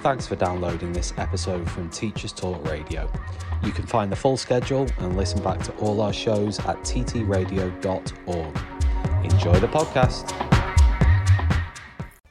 Thanks for downloading this episode from Teachers Talk Radio. You can find the full schedule and listen back to all our shows at ttradio.org. Enjoy the podcast.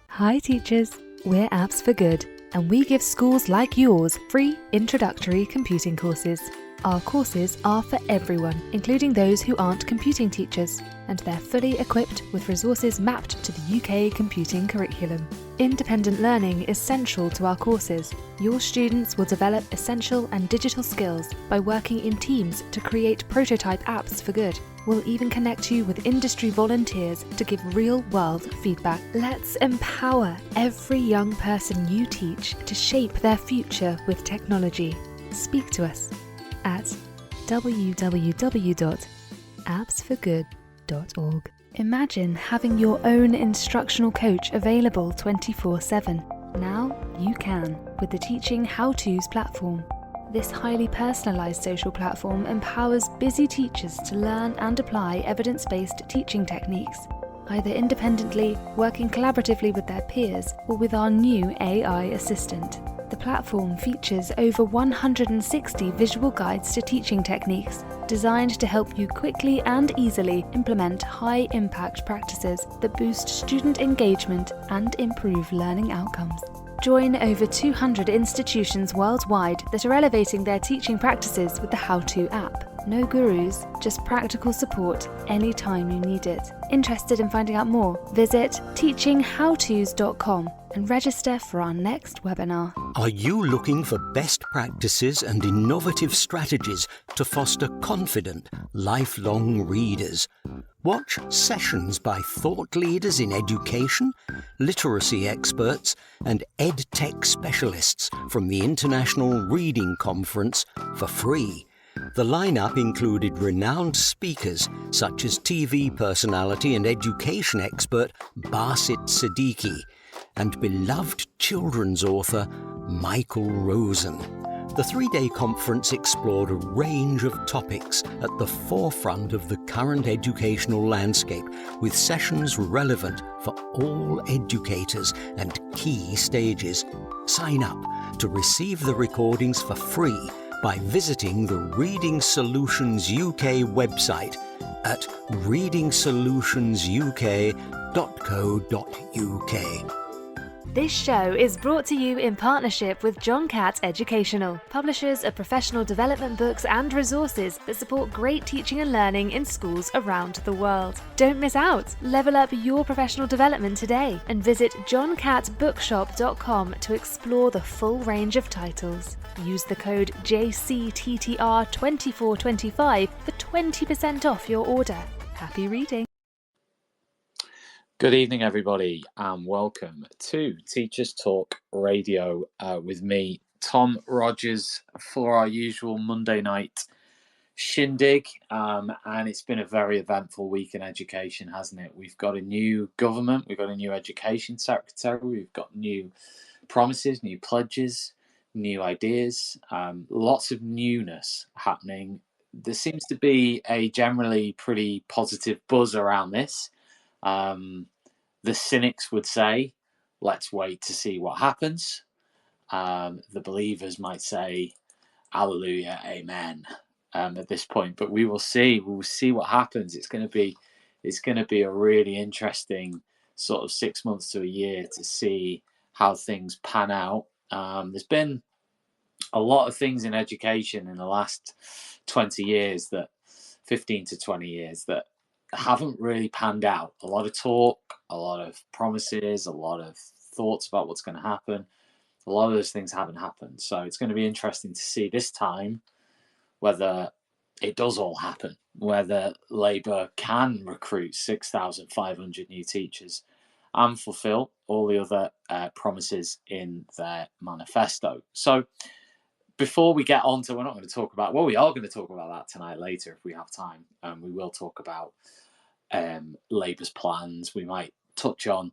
Hi teachers, we're Apps for Good, and we give schools like yours free introductory computing courses. Our courses are for everyone, including those who aren't computing teachers, and they're fully equipped with resources mapped to the UK computing curriculum. Independent learning is central to our courses. Your students will develop essential and digital skills by working in teams to create prototype apps for good. We'll even connect you with industry volunteers to give real-world feedback. Let's empower every young person you teach to shape their future with technology. Speak to us at www.appsforgood.org. Imagine having your own instructional coach available 24/7. Now you can with the Teaching How-Tos platform. This highly personalised social platform empowers busy teachers to learn and apply evidence-based teaching techniques, either independently, working collaboratively with their peers, or with our new AI assistant. The platform features over 160 visual guides to teaching techniques, designed to help you quickly and easily implement high-impact practices that boost student engagement and improve learning outcomes. Join over 200 institutions worldwide that are elevating their teaching practices with the How-To app. No gurus, just practical support anytime you need it. Interested in finding out more? Visit teachinghowtos.com and register for our next webinar. Are you looking for best practices and innovative strategies to foster confident, lifelong readers? Watch sessions by thought leaders in education, literacy experts, and EdTech specialists from the International Reading Conference for free. The lineup included renowned speakers such as TV personality and education expert Basit Siddiqui and beloved children's author Michael Rosen. The three-day conference explored a range of topics at the forefront of the current educational landscape, with sessions relevant for all educators and key stages. Sign up to receive the recordings for free by visiting the Reading Solutions UK website at readingssolutionsuk.co.uk. This show is brought to you in partnership with John Catt Educational, publishers of professional development books and resources that support great teaching and learning in schools around the world. Don't miss out! Level up your professional development today and visit johncattbookshop.com to explore the full range of titles. Use the code JCTTR2425 for 20% off your order. Happy reading! Good evening, everybody, and welcome to Teachers Talk Radio with me, Tom Rogers, for our usual Monday night shindig. And it's been a very eventful week in education, hasn't it? We've got a new government, we've got a new education secretary, we've got new promises, new pledges, new ideas, lots of newness happening. There seems to be a generally pretty positive buzz around this. The cynics would say, let's wait to see what happens. The believers might say, hallelujah, amen, at this point. But we will see. We will see what happens. It's going to be a really interesting sort of 6 months to a year to see how things pan out. There's been a lot of things in education in the last 20 years, 15 to 20 years, that haven't really panned out. A lot of talk, a lot of promises, a lot of thoughts about what's going to happen. A lot of those things haven't happened. So it's going to be interesting to see this time whether it does all happen, whether Labour can recruit 6,500 new teachers and fulfil all the other promises in their manifesto. So before we get on to, we're not going to talk about, well, we are going to talk about that tonight later if we have time. We will talk about Labour's plans. We might touch on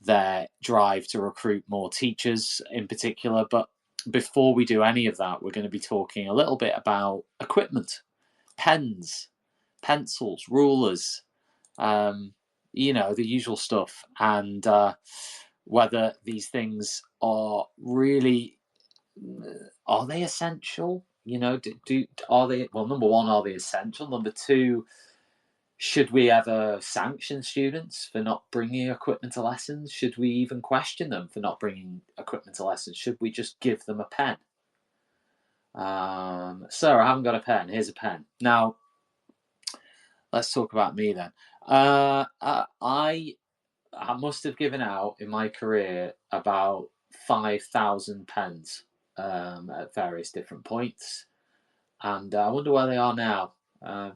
their drive to recruit more teachers in particular. But before we do any of that, we're going to be talking a little bit about equipment, pens, pencils, rulers, the usual stuff. And whether these things are really, are they essential? Are they, well, number one, are they essential? Number two, should we ever sanction students for not bringing equipment to lessons? Should we even question them for not bringing equipment to lessons? Should we just give them a pen? Sir, I haven't got a pen. Here's a pen. Now, let's talk about me then. I must have given out in my career about 5,000 pens at various different points. And I wonder where they are now.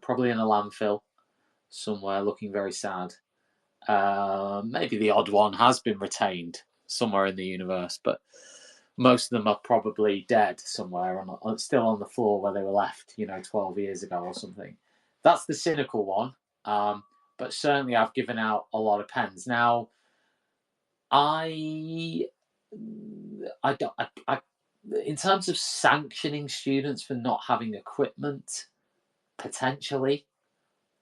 Probably in a landfill somewhere, looking very sad. Maybe the odd one has been retained somewhere in the universe, but most of them are probably dead somewhere, still on the floor where they were left, 12 years ago or something. That's the cynical one. But certainly I've given out a lot of pens. Now, in terms of sanctioning students for not having equipment, potentially,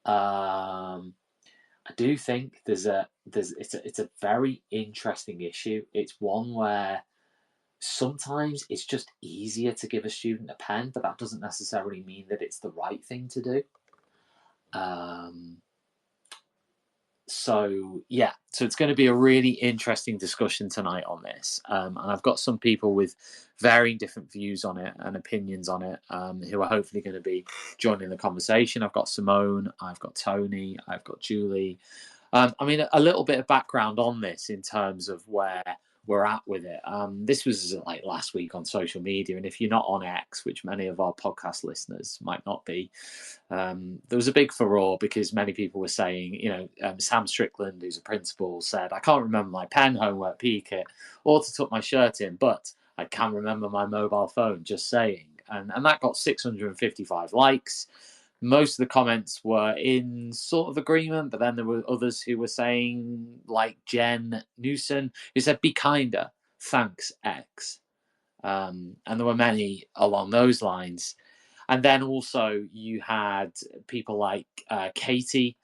I do think it's a very interesting issue. It's one where sometimes it's just easier to give a student a pen, but that doesn't necessarily mean that it's the right thing to do. So it's going to be a really interesting discussion tonight on this, and I've got some people with varying different views on it and opinions on it, who are hopefully going to be joining the conversation. I've got Simone, I've got Tony, I've got Julie. I mean, a little bit of background on this in terms of where we're at with it. This was like last week on social media, and if you're not on X, which many of our podcast listeners might not be, there was a big furore because many people were saying, Sam Strickland, who's a principal, said, I can't remember my pen, homework, PE kit, or to tuck my shirt in, but I can remember my mobile phone, just saying. And that got 655 likes. Most of the comments were in sort of agreement, but then there were others who were saying, like Jen Newson, who said, be kinder, thanks, X. And there were many along those lines. And then also you had people like Katie,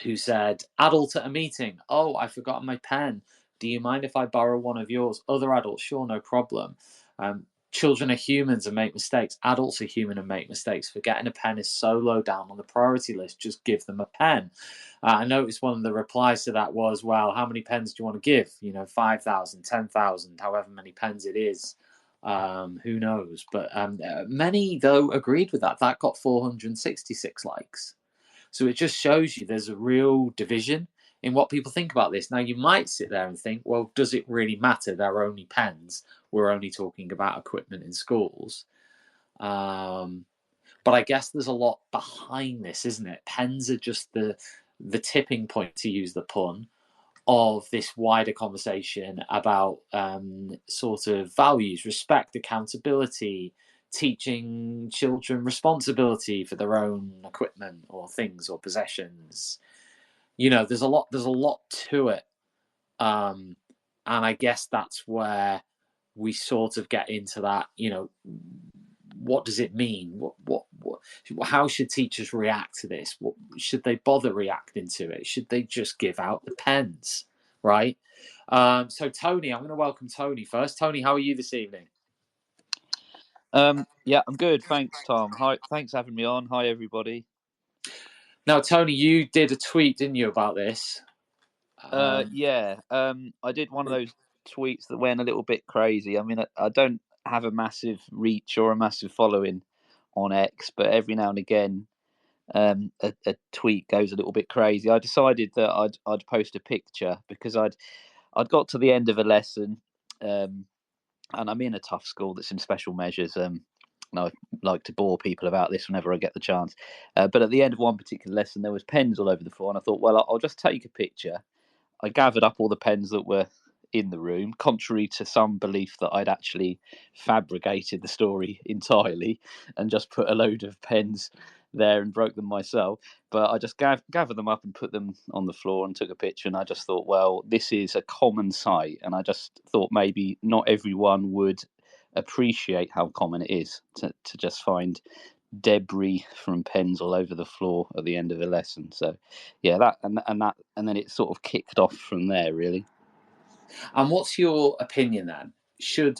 who said, adult at a meeting, oh, I forgot my pen. Do you mind if I borrow one of yours? Other adults, sure, no problem. Children are humans and make mistakes. Adults are human and make mistakes. Forgetting a pen is so low down on the priority list. Just give them a pen. I noticed one of the replies to that was, well, how many pens do you want to give? 5,000, 10,000, however many pens it is. Who knows? But many, though, agreed with that. That got 466 likes. So it just shows you there's a real division in what people think about this. Now, you might sit there and think, well, does it really matter? They're only pens. We're only talking about equipment in schools. But I guess there's a lot behind this, isn't it? Pens are just the tipping point, to use the pun, of this wider conversation about sort of values, respect, accountability, teaching children responsibility for their own equipment or things or possessions. There's a lot to it, and I guess that's where we sort of get into that. What does it mean? What how should teachers react to this? Should they bother reacting to it? Should they just give out the pens, right? So Tony, I'm going to welcome Tony first. Tony, how are you this evening? Yeah, I'm good. Thanks, Tom. Hi, thanks for having me on. Hi, everybody. Now, Tony, you did a tweet, didn't you, about this? I did one of those tweets that went a little bit crazy. I mean, I don't have a massive reach or a massive following on X, but every now and again, a tweet goes a little bit crazy. I decided that I'd post a picture because I'd got to the end of a lesson, and I'm in a tough school that's in special measures. And I like to bore people about this whenever I get the chance. But at the end of one particular lesson, there was pens all over the floor, and I thought, well, I'll just take a picture. I gathered up all the pens that were in the room, contrary to some belief that I'd actually fabricated the story entirely and just put a load of pens there and broke them myself. But I just gathered them up and put them on the floor and took a picture. And I just thought, well, this is a common sight. And I just thought maybe not everyone would appreciate how common it is to just find debris from pens all over the floor at the end of a lesson. So yeah, that and then it sort of kicked off from there, really. And what's your opinion then? Should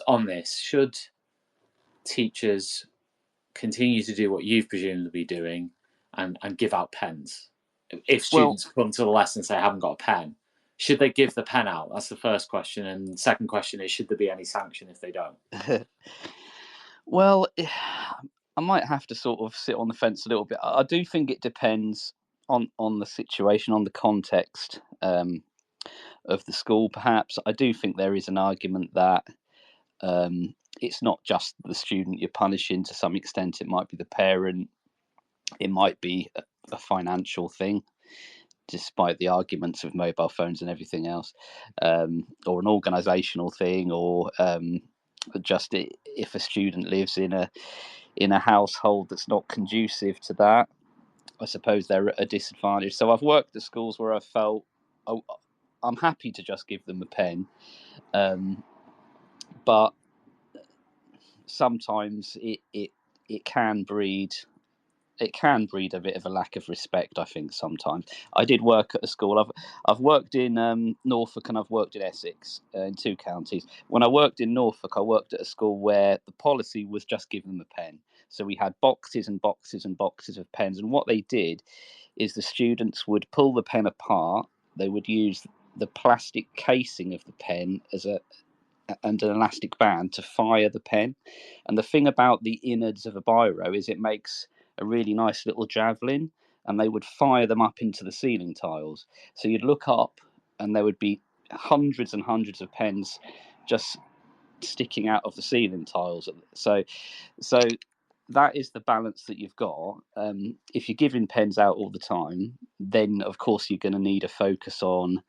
teachers continue to do what you've presumably be doing and give out pens? If students come to the lesson and say, I haven't got a pen, should they give the pen out? That's the first question. And the second question is, should there be any sanction if they don't? Well, I might have to sort of sit on the fence a little bit. I do think it depends on the situation, on the context of the school, perhaps. I do think there is an argument that it's not just the student you're punishing. To some extent, it might be the parent. It might be a financial thing, despite the arguments of mobile phones and everything else, or an organisational thing, or just if a student lives in a household that's not conducive to that, I suppose they're at a disadvantage. So I've worked at schools where I felt I'm happy to just give them a pen, but sometimes it can breed a bit of a lack of respect, I think. Sometimes I did work at a school. I've worked in Norfolk and I've worked in Essex, in 2 counties. When I worked in Norfolk, I worked at a school where the policy was just give them a pen. So we had boxes and boxes and boxes of pens, and what they did is the students would pull the pen apart. They would use the plastic casing of the pen and an elastic band to fire the pen. And the thing about the innards of a biro is it makes a really nice little javelin, and they would fire them up into the ceiling tiles. So you'd look up and there would be hundreds and hundreds of pens just sticking out of the ceiling tiles. So that is the balance that you've got. If you're giving pens out all the time, then of course you're going to need a focus on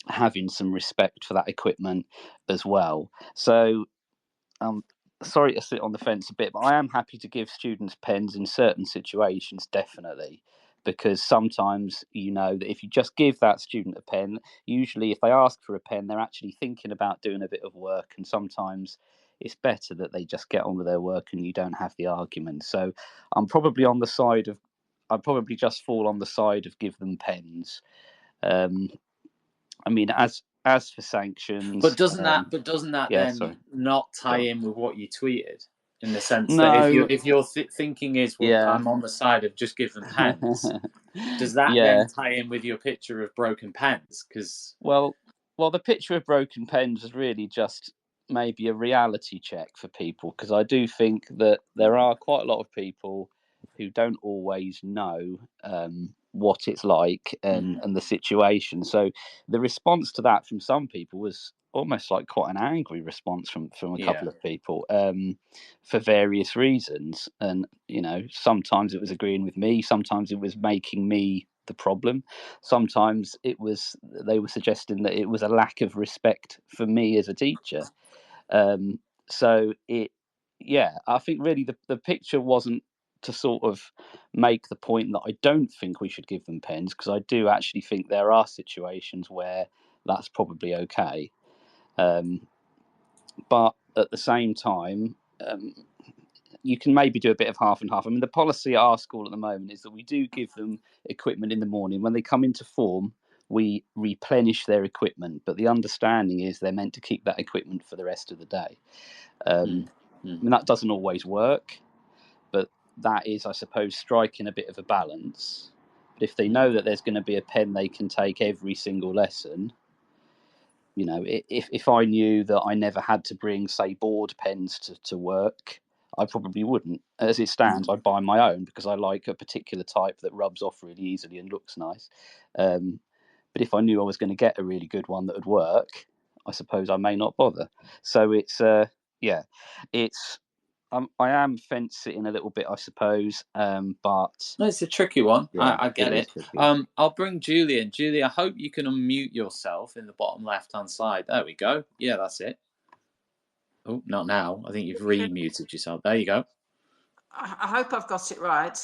having some respect for that equipment as well. So sorry to sit on the fence a bit, but I am happy to give students pens in certain situations, definitely, because sometimes you know that if you just give that student a pen, usually if they ask for a pen, they're actually thinking about doing a bit of work, and sometimes it's better that they just get on with their work and you don't have the argument. So I'd probably just fall on the side of give them pens. I mean, as for sanctions, but doesn't that yeah, then not tie in with what you tweeted, in the sense No. that if your thinking is, well, Yeah. I'm on the side of just give them pens, does that Yeah. then tie in with your picture of broken pens? Because Well, the picture of broken pens is really just maybe a reality check for people, because I do think that there are quite a lot of people who don't always know what it's like and the situation. So the response to that from some people was almost like quite an angry response from a couple of people for various reasons. And sometimes it was agreeing with me, sometimes it was making me the problem, sometimes they were suggesting that it was a lack of respect for me as a teacher. So I think really the picture wasn't to sort of make the point that I don't think we should give them pens, because I do actually think there are situations where that's probably okay. But at the same time, you can maybe do a bit of half and half. I mean, the policy at our school at the moment is that we do give them equipment in the morning. When they come into form, we replenish their equipment, but the understanding is they're meant to keep that equipment for the rest of the day. I mean, that doesn't always work, but that is, I suppose, striking a bit of a balance. But if they know that there's going to be a pen they can take every single lesson, if I knew that I never had to bring, say, board pens to work, I probably wouldn't. As it stands, I buy my own because I like a particular type that rubs off really easily and looks nice. But if I knew I was going to get a really good one that would work, I suppose I may not bother. So I am fence sitting a little bit, I suppose, but no, it's a tricky one. Yeah, I get it. I'll bring Julian. Julie, I hope you can unmute yourself in the bottom left-hand side. There we go. Yeah, that's it. Oh, not now. I think you've re-muted yourself. There you go. I hope I've got it right.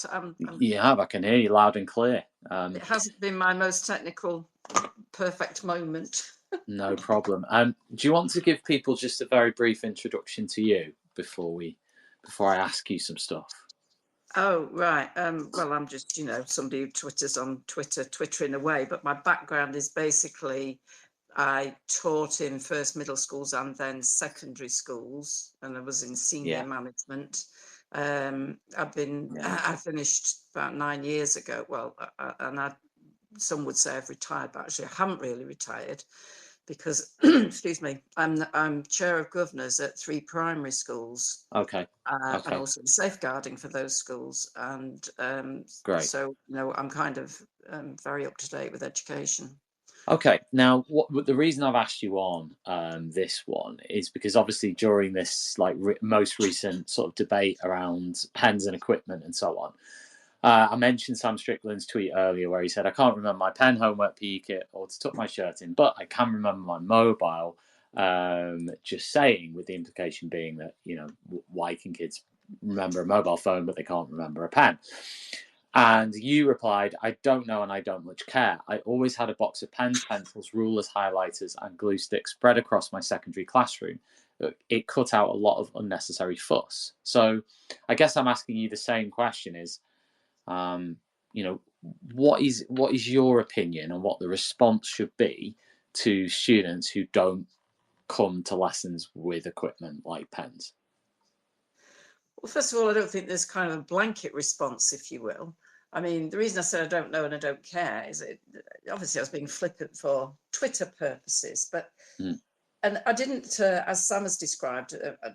You have. I can hear you loud and clear. It hasn't been my most technical, perfect moment. No problem. Do you want to give people just a very brief introduction to you before I ask you some stuff? Oh, right. Well, I'm just, somebody who twitters on Twitter, twittering away. But my background is basically I taught in first middle schools and then secondary schools, and I was in senior Yeah. management. I finished about 9 years ago. Well, some would say I've retired, but actually I haven't really retired because, excuse me, I'm chair of governors at 3 primary schools. Okay. And also safeguarding for those schools. And Great. so, I'm kind of very up to date with education. Okay, now the reason I've asked you on this one is because obviously during this most recent sort of debate around pens and equipment and so on, I mentioned Sam Strickland's tweet earlier where he said, "I can't remember my pen, homework, PE kit, or to tuck my shirt in, but I can remember my mobile." Just saying, with the implication being that why can kids remember a mobile phone but they can't remember a pen? And you replied, "I don't know and I don't much care. I always had a box of pens, pencils, rulers, highlighters, and glue sticks spread across my secondary classroom. It cut out a lot of unnecessary fuss." So I guess I'm asking you the same question is, what is your opinion on what the response should be to students who don't come to lessons with equipment like pens? Well, first of all, I don't think there's kind of a blanket response, if you will. I mean, the reason I said I don't know and I don't care is obviously I was being flippant for Twitter purposes, but and I didn't, as Sam has described,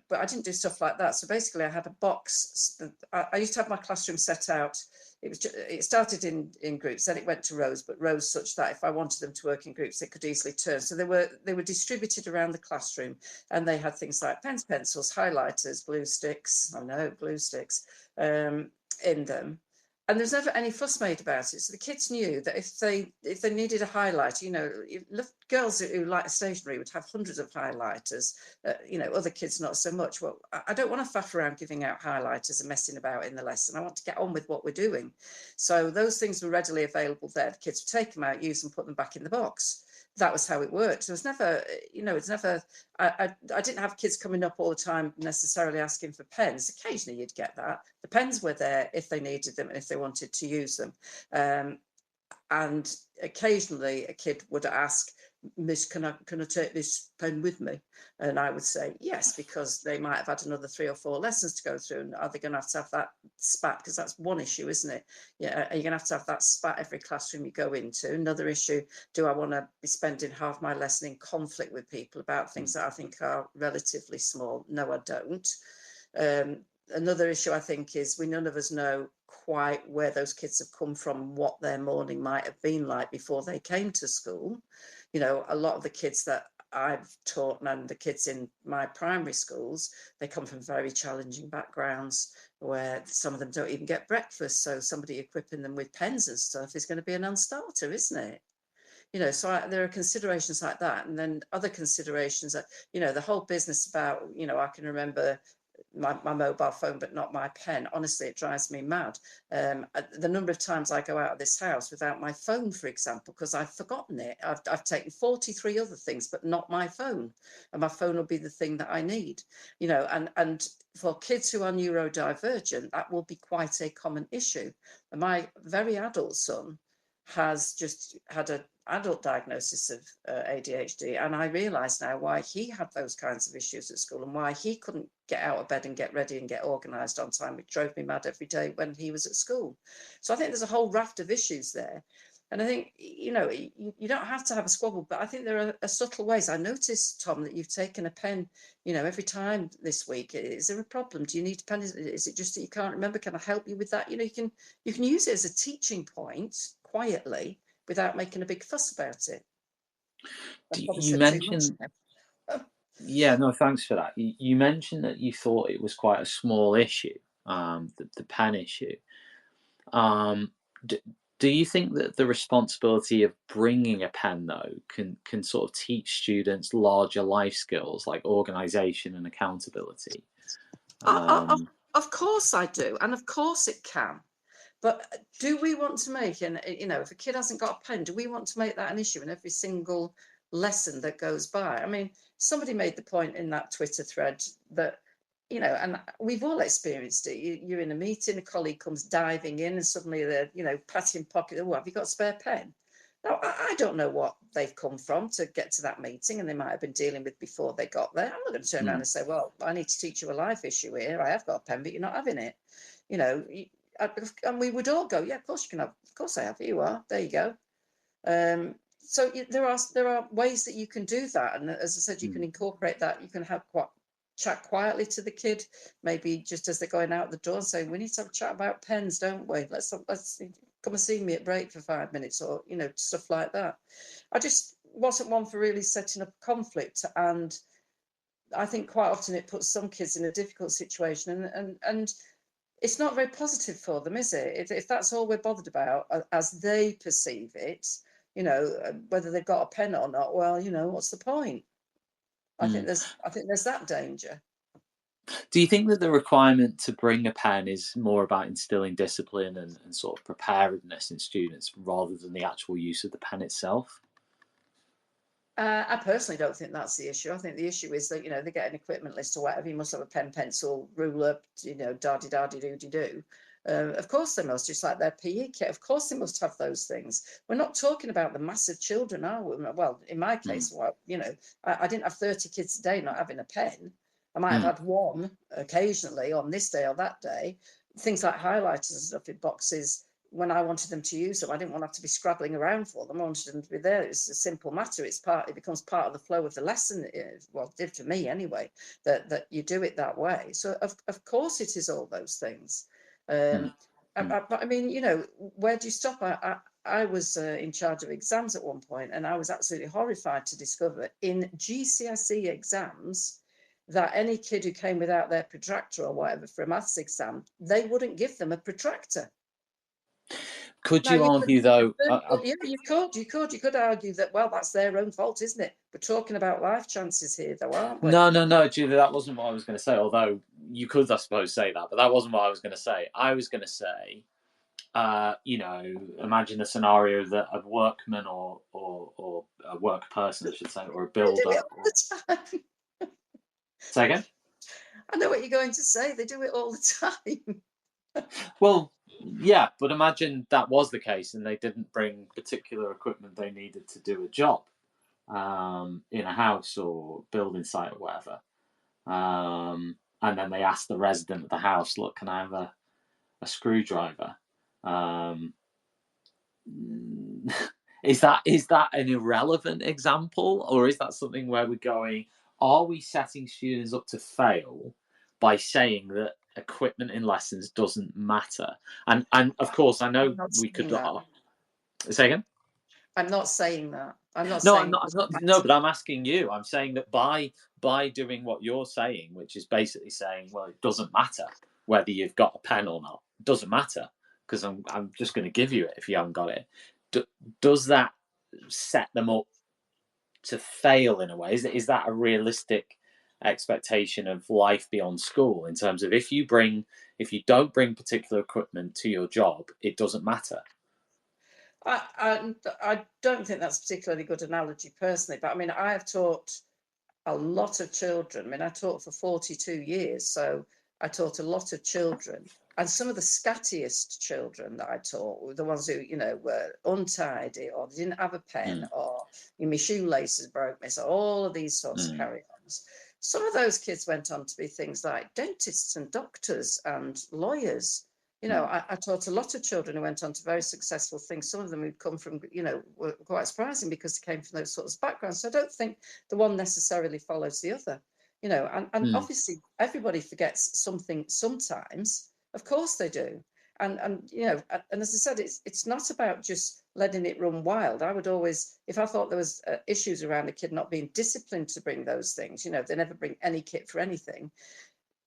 but I didn't do stuff like that. So basically, I had a box. I used to have my classroom set out. It started in groups, then it went to rows, but rows such that if I wanted them to work in groups, they could easily turn. So they were distributed around the classroom, and they had things like pens, pencils, highlighters, glue sticks. I know, glue sticks in them. And there's never any fuss made about it. So the kids knew that if they needed a highlighter, girls who like stationery would have hundreds of highlighters. Other kids not so much. Well, I don't want to faff around giving out highlighters and messing about in the lesson. I want to get on with what we're doing. So those things were readily available there. The kids would take them out, use them, put them back in the box. That was how it worked. There was never, it's never, I didn't have kids coming up all the time necessarily asking for pens. Occasionally you'd get that. The pens were there if they needed them and if they wanted to use them. And occasionally a kid would ask, "Miss, can I take this pen with me?" And I would say yes, because they might have had another 3 or 4 lessons to go through. And are they going to have that spat? Because that's one issue, isn't it? Yeah, are you going to have that spat every classroom you go into? Another issue, do I want to be spending half my lesson in conflict with people about things that I think are relatively small? No, I don't. Another issue I think is none of us know quite where those kids have come from, what their morning might have been like before they came to school. A lot of the kids that I've taught and the kids in my primary schools, they come from very challenging backgrounds where some of them don't even get breakfast. So somebody equipping them with pens and stuff is going to be a non-starter, isn't it? So there are considerations like that. And then other considerations that, the whole business about, I can remember my mobile phone, but not my pen. Honestly, it drives me mad. The number of times I go out of this house without my phone, for example, because I've forgotten it. I've taken 43 other things, but not my phone. And my phone will be the thing that I need, and for kids who are neurodivergent, that will be quite a common issue. And my very adult son has just had an adult diagnosis of ADHD, and I realise now why he had those kinds of issues at school and why he couldn't get out of bed and get ready and get organised on time, which drove me mad every day when he was at school. So I think there's a whole raft of issues there. And I think, you don't have to have a squabble, but I think there are subtle ways. I noticed, Tom, that you've taken a pen, every time this week. Is there a problem? Do you need a pen? Is it just that you can't remember? Can I help you with that? You can use it as a teaching point quietly without making a big fuss about it. You mentioned, yeah, no, thanks for that. You mentioned that you thought it was quite a small issue, the pen issue. Do you think that the responsibility of bringing a pen, though, can sort of teach students larger life skills like organisation and accountability? Of course I do, and of course it can. But do we want to make, and if a kid hasn't got a pen, do we want to make that an issue in every single lesson that goes by? I mean, somebody made the point in that Twitter thread that, and we've all experienced it. You're in a meeting, a colleague comes diving in and suddenly they're, patting pocket. "Oh, have you got a spare pen?" Now, I don't know what they've come from to get to that meeting, and they might have been dealing with before they got there. I'm not going to turn around and say, well, I need to teach you a life issue here. I have got a pen, but you're not having it. You know, and we would all go, yeah, of course you can have, of course I have, you are, there you go. So there are ways that you can do that. And as I said, you can incorporate that. You can have chat quietly to the kid, maybe just as they're going out the door and say, we need to have a chat about pens, don't we? Let's come and see me at break for 5 minutes, or, you know, stuff like that. I just wasn't one for really setting up conflict. And I think quite often it puts some kids in a difficult situation, and it's not very positive for them, is it? If that's all we're bothered about as they perceive it, you know, whether they've got a pen or not, well, you know, what's the point? I think there's that danger. Do you think that the requirement to bring a pen is more about instilling discipline and sort of preparedness in students rather than the actual use of the pen itself? I personally don't think that's the issue. I think the issue is that, you know, they get an equipment list or whatever. You must have a pen, pencil, ruler, you know, da-di-da-di-do-di-do. Of course they must, just like their PE kit. Of course they must have those things. We're not talking about the massive children, are we? Well, in my case, well, you know, I didn't have 30 kids a day not having a pen. I might have had one occasionally on this day or that day. Things like highlighters and stuff in boxes. When I wanted them to use them, I didn't want to have to be scrabbling around for them. I wanted them to be there. It's a simple matter. It becomes part of the flow of the lesson. Well, it did for me anyway, that you do it that way. So of course it is all those things. But I mean, you know, where do you stop? I was in charge of exams at one point, and I was absolutely horrified to discover in GCSE exams that any kid who came without their protractor or whatever for a maths exam, they wouldn't give them a protractor. Could you argue, though? Yeah, you could argue that, well, that's their own fault, isn't it? We're talking about life chances here, though, aren't we? No, Julia, that wasn't what I was going to say. Although you could, I suppose, say that, but that wasn't what I was going to say. I was going to say, you know, imagine a scenario that a workman or a work person, I should say, or a builder. They do it all the time. Say again? I know what you're going to say. They do it all the time. Well, yeah, but imagine that was the case and they didn't bring particular equipment they needed to do a job in a house or building site or whatever. And then they asked the resident of the house, look, can I have a screwdriver? Is that an irrelevant example, or is that something where we're going, are we setting students up to fail by saying that equipment in lessons doesn't matter? And of course, I know we could say again. I'm not saying that. I'm not. No, saying I'm not. No, but I'm asking you. I'm saying that by doing what you're saying, which is basically saying, well, it doesn't matter whether you've got a pen or not. It doesn't matter because I'm just going to give you it if you haven't got it. Does that set them up to fail in a way? Is that a realistic expectation of life beyond school in terms of if you don't bring particular equipment to your job, it doesn't matter? I don't think that's a particularly good analogy personally, but I mean, I have taught a lot of children. I mean, I taught for 42 years, so I taught a lot of children. And some of the scattiest children that I taught were the ones who, you know, were untidy or didn't have a pen or my shoelaces broke me. So all of these sorts of carry-ons. Some of those kids went on to be things like dentists and doctors and lawyers. You know, I taught a lot of children who went on to very successful things. Some of them who'd come from, you know, were quite surprising because they came from those sorts of backgrounds. So I don't think the one necessarily follows the other. You know, and obviously everybody forgets something sometimes. Of course they do. And you know, and as I said, it's not about just letting it run wild. I would always, if I thought there was issues around a kid not being disciplined to bring those things, you know, if they never bring any kit for anything,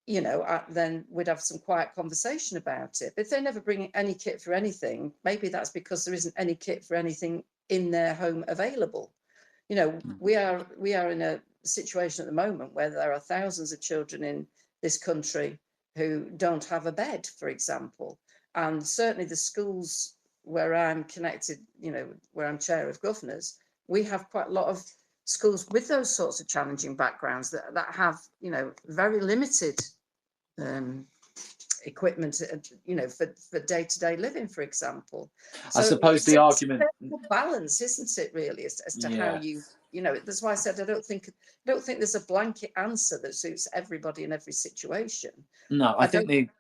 you know, then we'd have some quiet conversation about it. But if they never bring any kit for anything, maybe that's because there isn't any kit for anything in their home available. You know, we are in a situation at the moment where there are thousands of children in this country who don't have a bed, for example. And certainly the schools where I'm connected, you know, where I'm chair of governors, we have quite a lot of schools with those sorts of challenging backgrounds that have, you know, very limited equipment, for day-to-day living, for example. I suppose the argument, it's a balance, isn't it, really, as to how you that's why I said I don't think there's a blanket answer that suits everybody in every situation. No, I think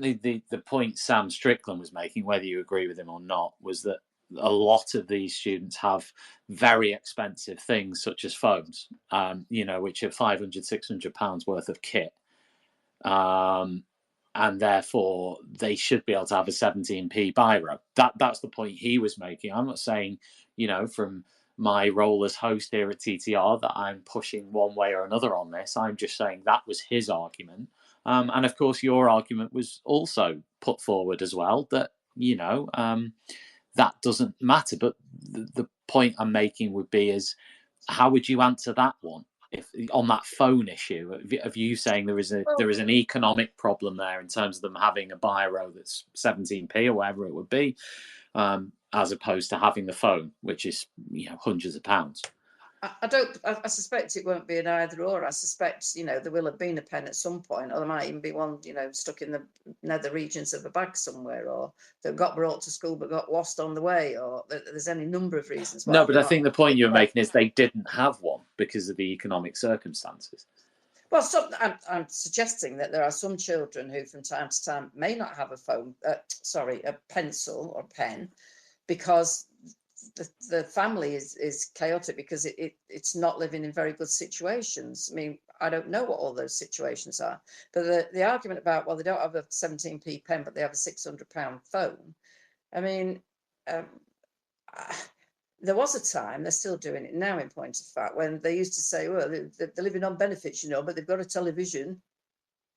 the point Sam Strickland was making, whether you agree with him or not, was that a lot of these students have very expensive things such as phones, which are £500-600 worth of kit. And therefore they should be able to have a 17p biro. That's the point he was making. I'm not saying, from my role as host here at TTR that I'm pushing one way or another on this. I'm just saying that was his argument. And of course, your argument was also put forward as well, that, that doesn't matter. But the point I'm making would be is, how would you answer that one? If on that phone issue of you saying there is an economic problem there in terms of them having a biro that's 17p or whatever it would be, as opposed to having the phone, which is hundreds of pounds. I suspect it won't be an either or. I suspect there will have been a pen at some point, or there might even be one stuck in the nether regions of a bag somewhere, or that got brought to school but got lost on the way, or there's any number of reasons why. No, but I think the point you're making is they didn't have one because of the economic circumstances. Well, I'm suggesting that there are some children who from time to time may not have a pencil or pen, because the family is chaotic, because it's not living in very good situations. I mean, I don't know what all those situations are, but the argument about, well, they don't have a 17p pen, but they have a £600 phone. I mean, there was a time, they're still doing it now in point of fact, when they used to say, well, they're living on benefits, but they've got a television.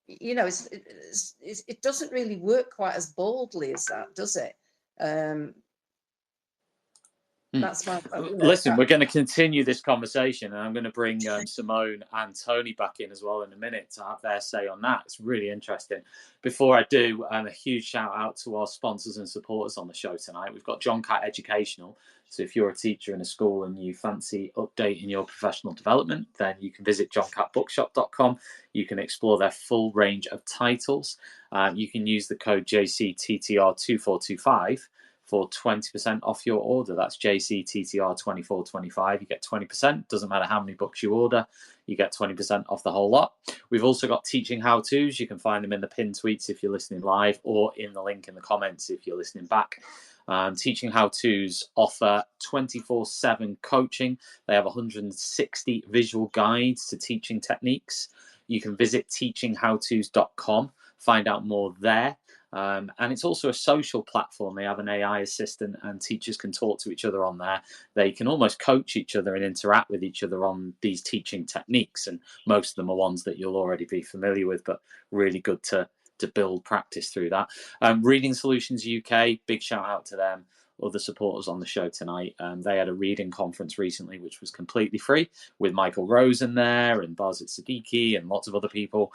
It doesn't really work quite as boldly as that, does it? That's my. Listen, we're going to continue this conversation, and I'm going to bring Simone and Tony back in as well in a minute to have their say on that. It's really interesting. Before I do, a huge shout out to our sponsors and supporters on the show tonight. We've got John Catt Educational. So if you're a teacher in a school and you fancy updating your professional development, then you can visit johncattbookshop.com. You can explore their full range of titles. You can use the code JCTTR2425 for 20% off your order. That's JCTTR2425. You get 20%. Doesn't matter how many books you order, you get 20% off the whole lot. We've also got teaching how-tos. You can find them in the pinned tweets if you're listening live, or in the link in the comments if you're listening back. Teaching how-tos offer 24/7 coaching. They have 160 visual guides to teaching techniques. You can visit teachinghowtos.com, find out more there. And it's also a social platform. They have an AI assistant, and teachers can talk to each other on there. They can almost coach each other and interact with each other on these teaching techniques. And most of them are ones that you'll already be familiar with, but really good to build practice through that. Reading Solutions UK, big shout out to them. Other supporters on the show tonight. They had a reading conference recently, which was completely free, with Michael Rosen there and Barzit Siddiqui and lots of other people.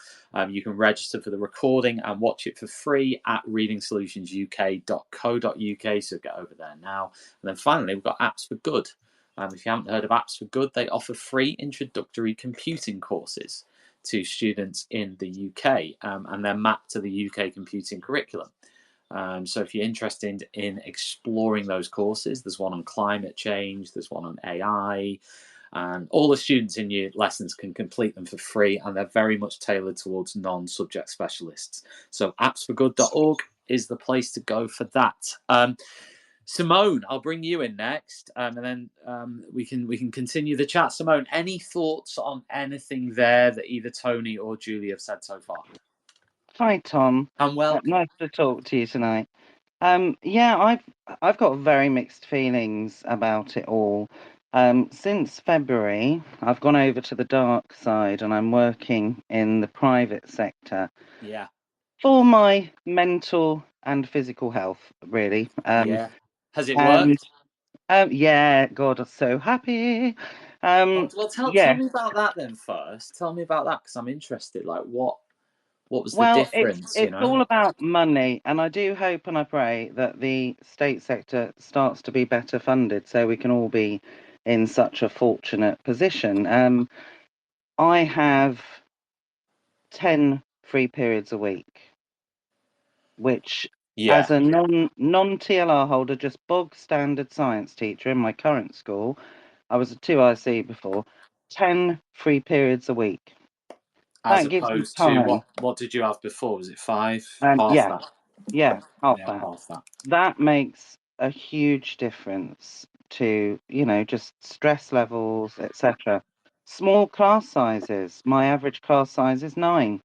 You can register for the recording and watch it for free at readingsolutionsuk.co.uk. So get over there now. And then finally, we've got Apps for Good. If you haven't heard of Apps for Good, they offer free introductory computing courses to students in the UK, and they're mapped to the UK computing curriculum. So if you're interested in exploring those courses, there's one on climate change, there's one on AI, and all the students in your lessons can complete them for free, and they're very much tailored towards non-subject specialists. So appsforgood.org is the place to go for that. Simone, I'll bring you in next, and then we can continue the chat. Simone, any thoughts on anything there that either Tony or Julie have said so far? Hi, Tom. And welcome. Nice to talk to you tonight. Yeah, I've got very mixed feelings about it all. Since February, I've gone over to the dark side, and I'm working in the private sector. Yeah. For my mental and physical health, really. Yeah. Has it worked? Yeah, God, I'm so happy. Well, tell me about that then first. Tell me about that, because I'm interested. Like, what was the difference? It's all about money, and I do hope and I pray that the state sector starts to be better funded, so we can all be in such a fortunate position. I have 10 free periods a week. which Yeah. as a non-TLR holder, just bog standard science teacher in my current school, I was a 2IC before, 10 free periods a week. As That gives me opposed to time. what did you have before? Was it 5? Half Yeah, that. yeah, half Yeah, that. half that. That makes a huge difference to, just stress levels, etc. Small class sizes. My average class size is 9.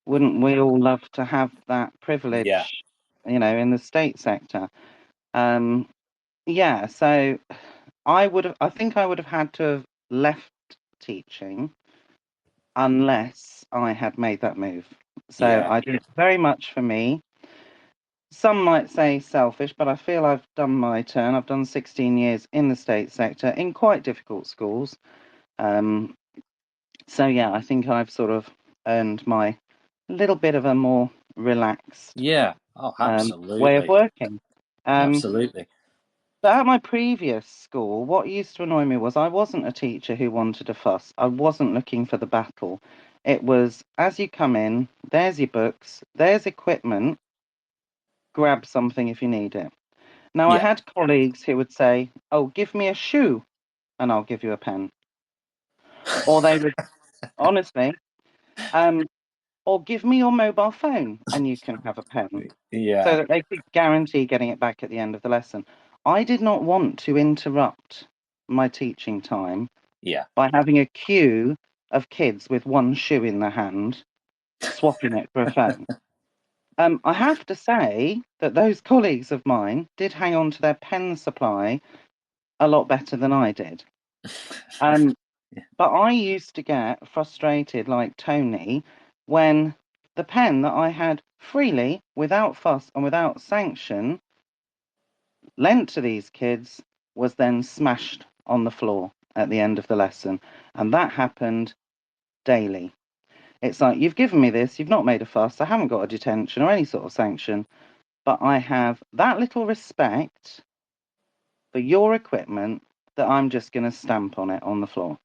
Wouldn't we all love to have that privilege, Yeah. in the state sector? Yeah, so I think I would have had to have left teaching unless I had made that move. So Yeah. I did very much for me. Some might say selfish, but I feel I've done my turn. I've done 16 years in the state sector in quite difficult schools. So yeah, I think I've sort of earned my little bit of a more relaxed Yeah. Oh, absolutely. way of working. Absolutely. But at my previous school, what used to annoy me was I wasn't a teacher who wanted a fuss. I wasn't looking for the battle. It was, as you come in, there's your books, there's equipment, grab something if you need it. Now, I Yeah. had colleagues who would say, oh, give me a shoe and I'll give you a pen. Or they would, honestly, or give me your mobile phone and you can have a pen. Yeah. So that they could guarantee getting it back at the end of the lesson. I did not want to interrupt my teaching time Yeah. by having a queue of kids with one shoe in their hand, swapping it for a phone. I have to say that those colleagues of mine did hang on to their pen supply a lot better than I did. But I used to get frustrated like Tony when the pen that I had freely, without fuss and without sanction, lent to these kids was then smashed on the floor at the end of the lesson. And that happened daily. It's like, you've given me this, you've not made a fuss, I haven't got a detention or any sort of sanction, but I have that little respect for your equipment that I'm just going to stamp on it on the floor.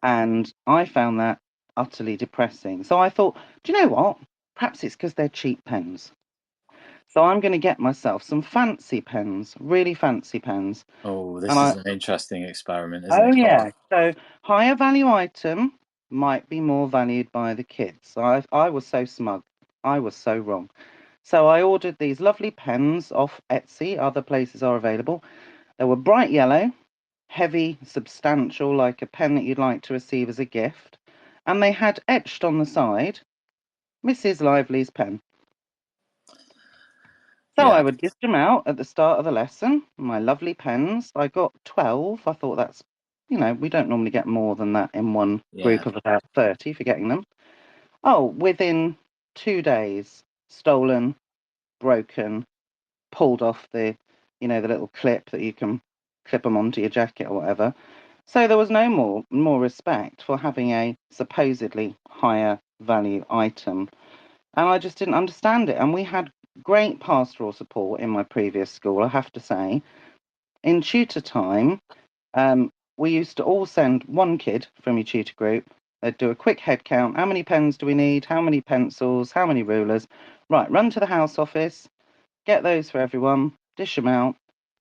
And I found that utterly depressing. So I thought, do you know what? Perhaps it's because they're cheap pens. So I'm going to get myself some fancy pens, really fancy pens. Oh, this is an interesting experiment, isn't Oh, it? yeah. So higher value item might be more valued by the kids. I was so smug. I was so wrong. So I ordered these lovely pens off Etsy. Other places are available. They were bright yellow, heavy, substantial, like a pen that you'd like to receive as a gift. And they had etched on the side, Mrs. Lively's pen. So I would gift them out at the start of the lesson, my lovely pens. I got 12. I thought that's, we don't normally get more than that in one group of about 30 for getting them. Oh, within 2 days, stolen, broken, pulled off the little clip that you can clip them onto your jacket or whatever. So there was no more respect for having a supposedly higher value item. And I just didn't understand it. And we had great pastoral support in my previous school, I have to say. In tutor time, we used to all send one kid from your tutor group. They'd do a quick head count. How many pens do we need? How many pencils? How many rulers? Right, run to the house office, get those for everyone, dish them out.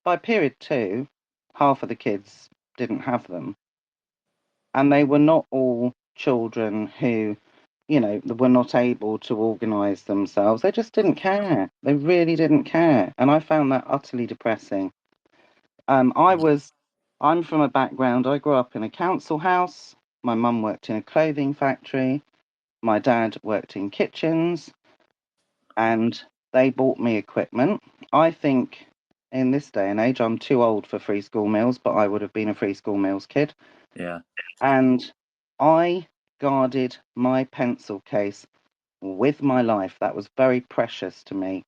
By period 2, half of the kids didn't have them. And they were not all children who, were not able to organise themselves. They just didn't care. They really didn't care. And I found that utterly depressing. I'm from a background, I grew up in a council house. My mum worked in a clothing factory. My dad worked in kitchens. And they bought me equipment. I think in this day and age, I'm too old for free school meals, but I would have been a free school meals kid. Yeah. And I guarded my pencil case with my life. That was very precious to me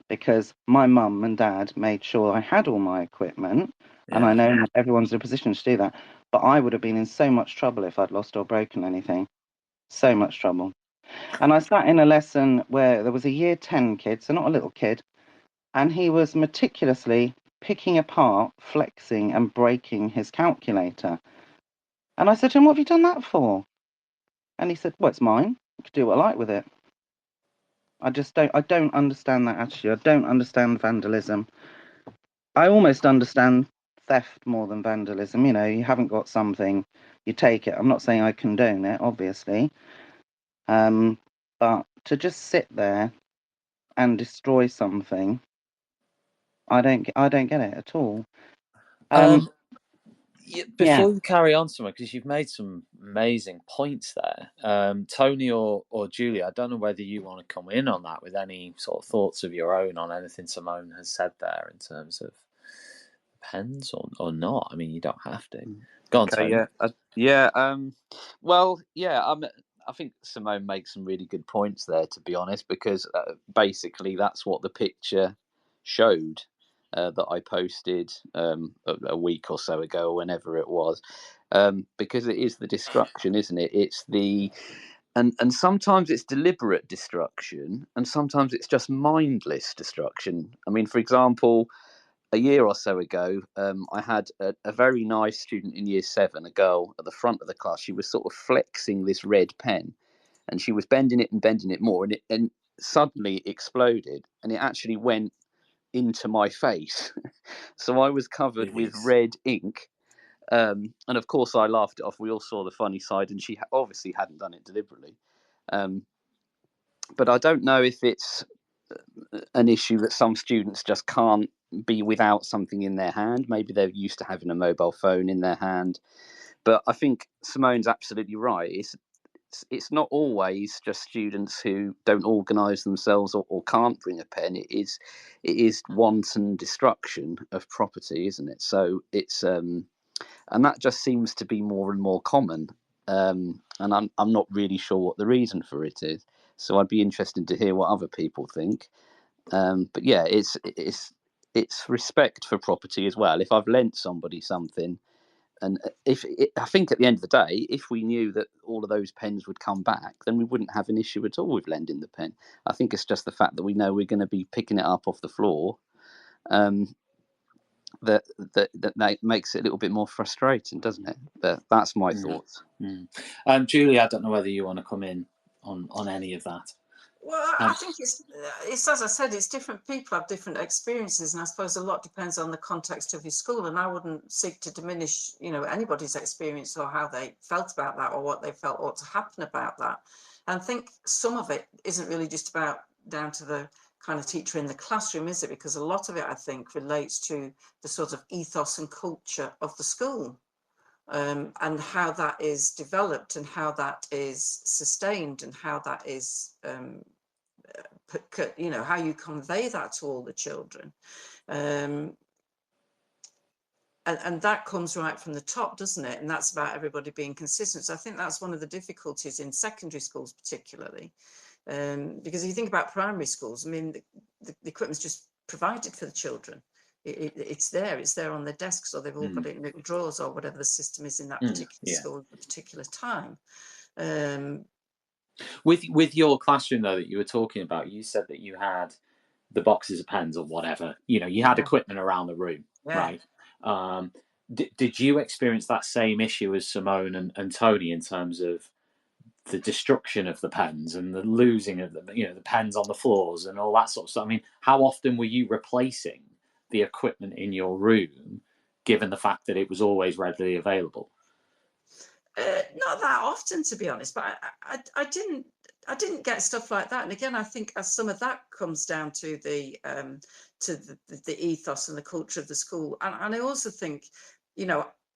because my mum and dad made sure I had all my equipment. Yeah. And I know not everyone's in a position to do that, but I would have been in so much trouble if I'd lost or broken anything. So much trouble. And I sat in a lesson where there was a year 10 kid, so not a little kid, and he was meticulously picking apart, flexing and breaking his calculator. And I said to him, what have you done that for? And he said, well, it's mine. I can do what I like with it. I don't understand that attitude. I don't understand vandalism. I almost understand theft more than vandalism. You know, you haven't got something, you take it. I'm not saying I condone it, obviously. But to just sit there and destroy something, I don't get it at all. Before you carry on somewhere, because you've made some amazing points there, Tony or Julia, I don't know whether you want to come in on that with any sort of thoughts of your own on anything Simone has said there in terms of pens or not. I mean, you don't have to. Go on, Tony. I think Simone makes some really good points there, to be honest, because basically that's what the picture showed that I posted a week or so ago, or whenever it was, because it is the destruction, isn't it? It's the and sometimes it's deliberate destruction, and sometimes it's just mindless destruction. I mean, for example, a year or so ago, I had a very nice student in year 7, a girl at the front of the class. She was sort of flexing this red pen, and she was bending it more, and suddenly exploded, and it actually went into my face. So I was covered with red ink. And of course, I laughed it off. We all saw the funny side, and she obviously hadn't done it deliberately. But I don't know if it's an issue that some students just can't be without something in their hand. Maybe they're used to having a mobile phone in their hand. But I think Simone's absolutely right. It's not always just students who don't organise themselves or can't bring a pen. It is wanton destruction of property, isn't it? So it's and that just seems to be more and more common. And I'm not really sure what the reason for it is. So I'd be interested to hear what other people think. But yeah, it's respect for property as well. If I've lent somebody something, and I think at the end of the day, if we knew that all of those pens would come back, then we wouldn't have an issue at all with lending the pen. I think it's just the fact that we know we're going to be picking it up off the floor, that makes it a little bit more frustrating, doesn't it? But that's my thoughts. Julia, I don't know whether you want to come in on any of that. Well, I think it's as I said, it's different people have different experiences, and I suppose a lot depends on the context of your school. And I wouldn't seek to diminish, anybody's experience or how they felt about that or what they felt ought to happen about that. And I think some of it isn't really just about down to the kind of teacher in the classroom, is it? Because a lot of it, I think, relates to the sort of ethos and culture of the school. And how that is developed and how that is sustained and how that is, how you convey that to all the children. And that comes right from the top, doesn't it? And that's about everybody being consistent. So I think that's one of the difficulties in secondary schools, particularly. Because if you think about primary schools, I mean, the equipment's just provided for the children. It's there on their desks, or they've all got it in little drawers, or whatever the system is in that particular school at a particular time. With your classroom, though, that you were talking about, you said that you had the boxes of pens or whatever. You had equipment around the room, right? Did you experience that same issue as Simone and Tony in terms of the destruction of the pens and the losing of the pens on the floors and all that sort of stuff? I mean, how often were you replacing the equipment in your room, given the fact that it was always readily available? Not that often, to be honest, but I didn't get stuff like that. And again, I think as some of that comes down to the ethos and the culture of the school. And I also think,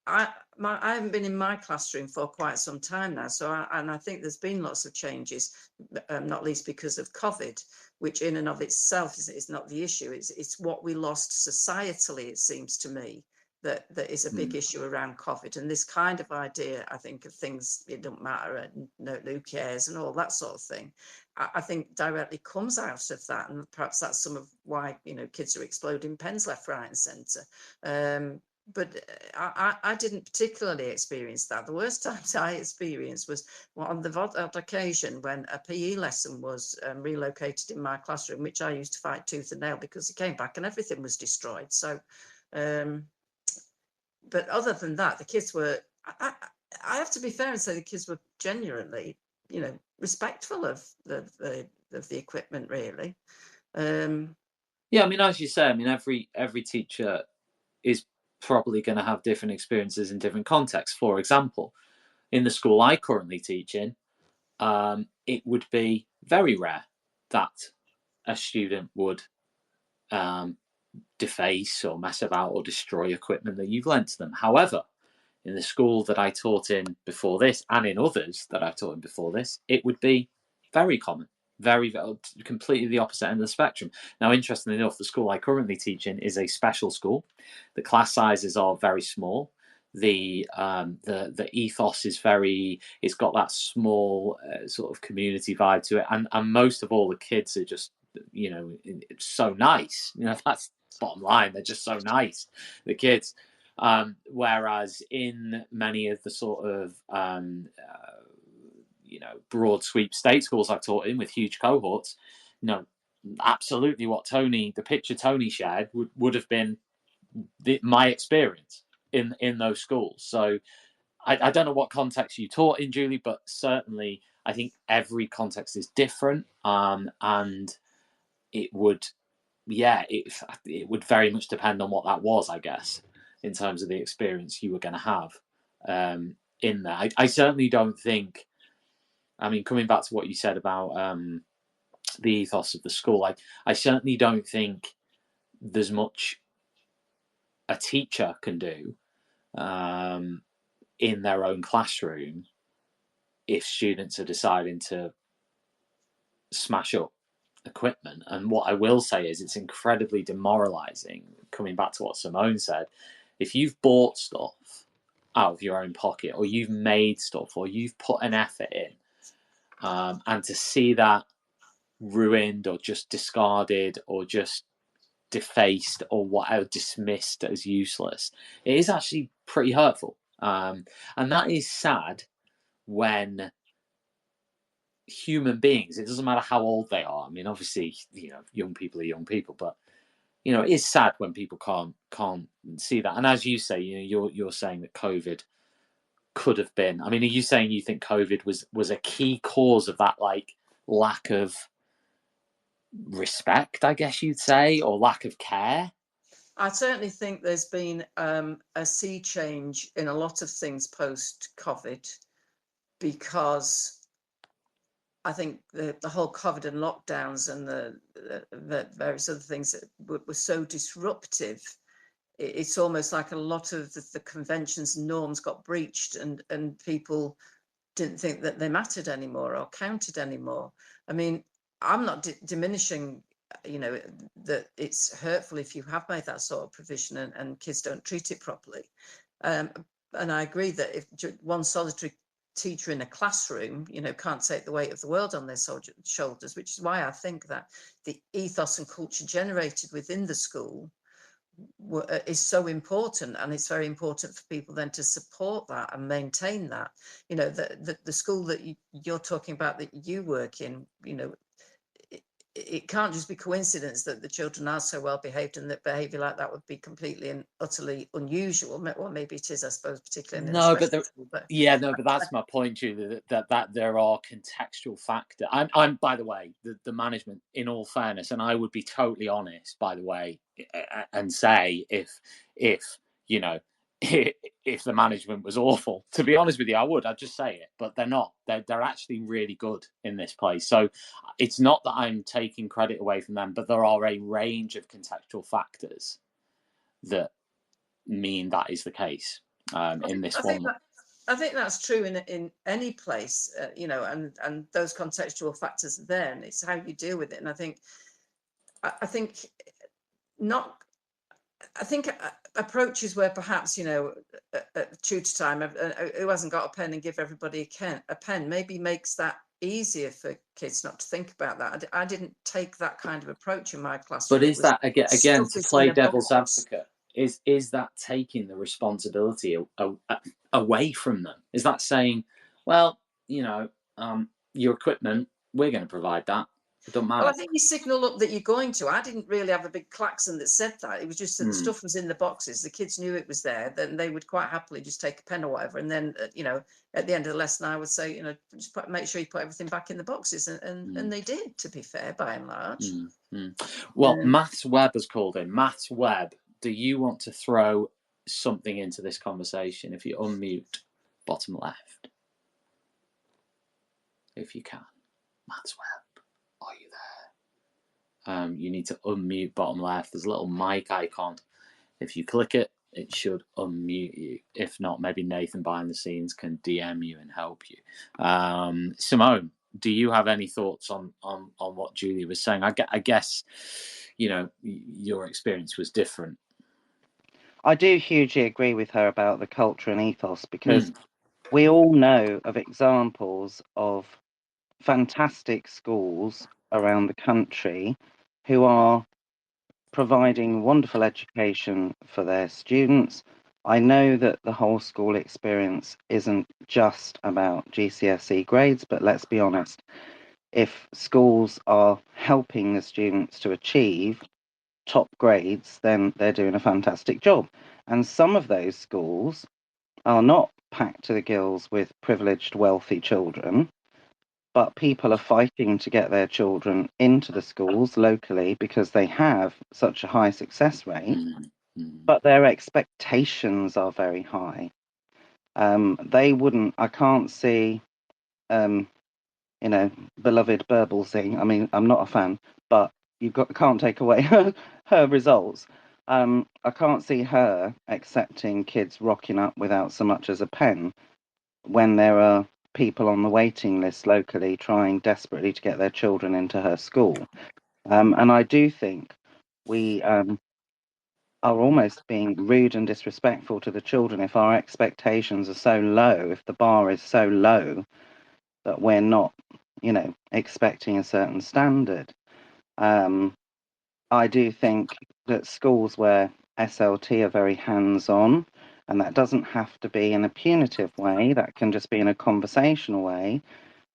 I haven't been in my classroom for quite some time now, so I think there's been lots of changes, not least because of COVID, which in and of itself is not the issue. It's what we lost societally, it seems to me, that is a big issue around COVID. And this kind of idea, I think, of things, it don't matter, and who cares, and all that sort of thing, I think directly comes out of that. And perhaps that's some of why, kids are exploding pens left, right and centre. But I didn't particularly experience that. The worst times I experienced was on the odd occasion when a PE lesson was relocated in my classroom, which I used to fight tooth and nail because it came back and everything was destroyed. So, but other than that, the kids were, I have to be fair and say the kids were genuinely, respectful of the the equipment, really. Yeah, I mean, as you say, I mean, every teacher is probably going to have different experiences in different contexts. For example, in the school I currently teach in, it would be very rare that a student would deface or mess about or destroy equipment that you've lent to them. However, in the school that I taught in before this, and in others that I've taught in before this, it would be very common, very completely the opposite end of the spectrum. Now, interestingly enough, the school I currently teach in is a special school. The class sizes are very small. The ethos is very, it's got that small sort of community vibe to it, and most of all, the kids are just, you know, so nice. You know, that's bottom line. They're just so nice, the kids. Whereas in many of the sort of you know, broad sweep state schools I've taught in with huge cohorts, no, absolutely what the picture Tony shared would have been my experience in those schools. So I don't know what context you taught in, Julie, but certainly I think every context is different, and it would, yeah, it would very much depend on what that was, I guess, in terms of the experience you were going to have in there. I certainly don't think, I mean, coming back to what you said about the ethos of the school, I certainly don't think there's much a teacher can do in their own classroom if students are deciding to smash up equipment. And what I will say is it's incredibly demoralizing, coming back to what Simone said. If you've bought stuff out of your own pocket, or you've made stuff, or you've put an effort in, and to see that ruined or just discarded or just defaced or whatever, dismissed as useless, it is actually pretty hurtful. And that is sad when human beings, it doesn't matter how old they are. I mean, obviously, you know, young people are young people, but you know, it is sad when people can't see that. And as you say, you know, you're saying that COVID could have been. I mean, are you saying you think COVID was a key cause of that, like, lack of respect, I guess you'd say, or lack of care? I certainly think there's been a sea change in a lot of things post-COVID, because I think the whole COVID and lockdowns and the various other things that were so disruptive, it's almost like a lot of the conventions and norms got breached, and people didn't think that they mattered anymore or counted anymore. I mean, I'm not diminishing, you know, that it's hurtful if you have made that sort of provision and kids don't treat it properly. And I agree that if one solitary teacher in a classroom, you know, can't take the weight of the world on their shoulders, which is why I think that the ethos and culture generated within the school is so important, and it's very important for people then to support that and maintain that. You know, the school that you're talking about that you work in, you know, it can't just be coincidence that the children are so well behaved, and that behaviour like that would be completely and utterly unusual. Well, maybe it is, I suppose, particularly in a special school. But that's my point, Julie. That there are contextual factors. I'm by the way, the management, in all fairness, and I would be totally honest, by the way, and say if you know, if the management was awful, to be honest with you, I'd just say it, but they're not. They're actually really good in this place. So it's not that I'm taking credit away from them, but there are a range of contextual factors that mean that is the case in this one. I think that's true in any place, you know, and those contextual factors are there, and it's how you deal with it. And I think approaches where perhaps, you know, at tutor time, who hasn't got a pen and give everybody a pen, maybe makes that easier for kids not to think about that. I didn't take that kind of approach in my classroom. But is that, again to play devil's advocate, is that taking the responsibility away from them? Is that saying, well, you know, your equipment, we're going to provide that, It don't Well, I matter. think you signal up that you're going to. I didn't really have a big klaxon that said that. It was just that the stuff was in the boxes. The kids knew it was there. Then they would quite happily just take a pen or whatever. And then, at the end of the lesson, I would say, just make sure you put everything back in the boxes. And they did, to be fair, by and large. Well, Maths Webb has called in. Maths Webb, do you want to throw something into this conversation? If you unmute bottom left, if you can. Maths Webb, are you there? You need to unmute bottom left. There's a little mic icon. If you click it, it should unmute you. If not, maybe Nathan behind the scenes can DM you and help you. Simone, do you have any thoughts on what Julie was saying? I guess, your experience was different. I do hugely agree with her about the culture and ethos, because we all know of examples of fantastic schools around the country who are providing wonderful education for their students. I know that the whole school experience isn't just about GCSE grades, but let's be honest, if schools are helping the students to achieve top grades, then they're doing a fantastic job. And some of those schools are not packed to the gills with privileged, wealthy children, but people are fighting to get their children into the schools locally because they have such a high success rate, but their expectations are very high. I can't see, beloved Burblesing. I mean, I'm not a fan, but can't take away her results. I can't see her accepting kids rocking up without so much as a pen when there are people on the waiting list locally trying desperately to get their children into her school. And I do think we are almost being rude and disrespectful to the children if our expectations are so low, if the bar is so low that we're not, expecting a certain standard. I do think that schools where SLT are very hands-on, and that doesn't have to be in a punitive way, that can just be in a conversational way,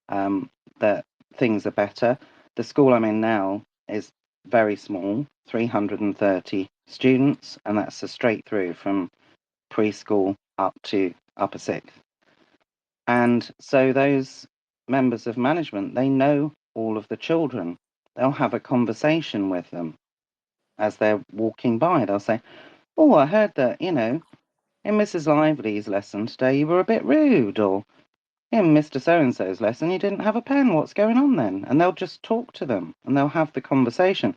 that things are better. The school I'm in now is very small, 330 students, and that's a straight through from preschool up to upper sixth. And so those members of management, they know all of the children. They'll have a conversation with them as they're walking by. They'll say, "Oh, I heard that, in Mrs. Lively's lesson today, you were a bit rude," or "in Mr. So-and-so's lesson, you didn't have a pen. What's going on then?" And they'll just talk to them and they'll have the conversation.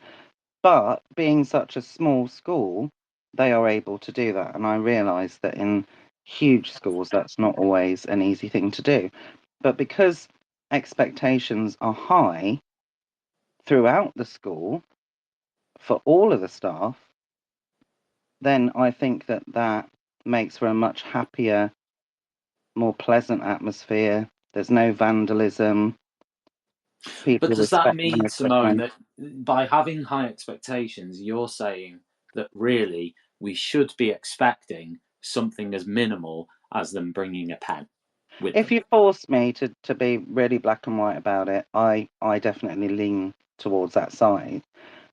But being such a small school, they are able to do that. And I realise that in huge schools, that's not always an easy thing to do. But because expectations are high throughout the school for all of the staff, then I think that makes for a much happier, more pleasant atmosphere. There's no vandalism. But does that mean, Simone, that by having high expectations, you're saying that really we should be expecting something as minimal as them bringing a pen with If them? you force me to be really black and white about it, I definitely lean towards that side.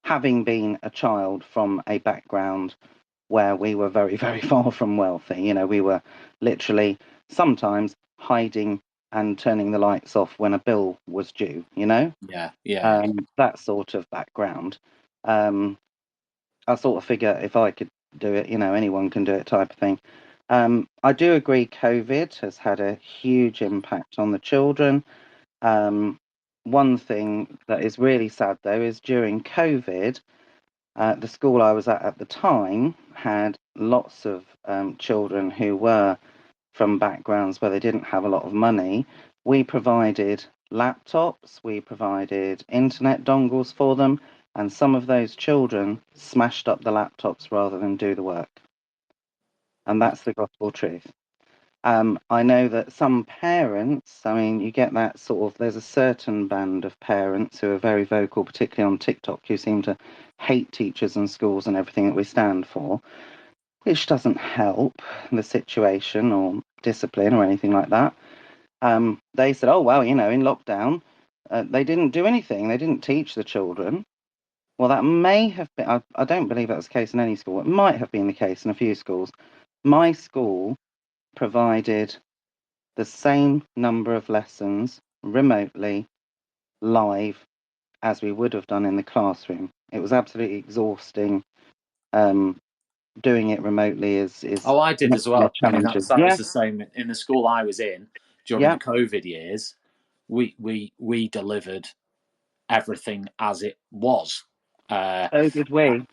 Having been a child from a background where we were very, very far from wealthy, we were literally sometimes hiding and turning the lights off when a bill was due, Yeah. That sort of background. I sort of figure if I could do it, anyone can do it type of thing. I do agree COVID has had a huge impact on the children. One thing that is really sad, though, is during COVID, the school I was at the time had lots of children who were from backgrounds where they didn't have a lot of money. We provided laptops, we provided internet dongles for them, and some of those children smashed up the laptops rather than do the work. And that's the gospel truth. I know that some parents, you get that there's a certain band of parents who are very vocal, particularly on TikTok, who seem to hate teachers and schools and everything that we stand for, which doesn't help the situation or discipline or anything like that. They said, "Oh, well, in lockdown, They didn't do anything. They didn't teach the children. Well, that may have been, I don't believe that was the case in any school. It might have been the case in a few schools. My school provided the same number of lessons remotely, live, as we would have done in the classroom. It was absolutely exhausting. Doing it remotely is I did as well. I mean, challenging. that was the same in the school I was in during Yeah. the COVID years. We delivered everything as it was. So did we.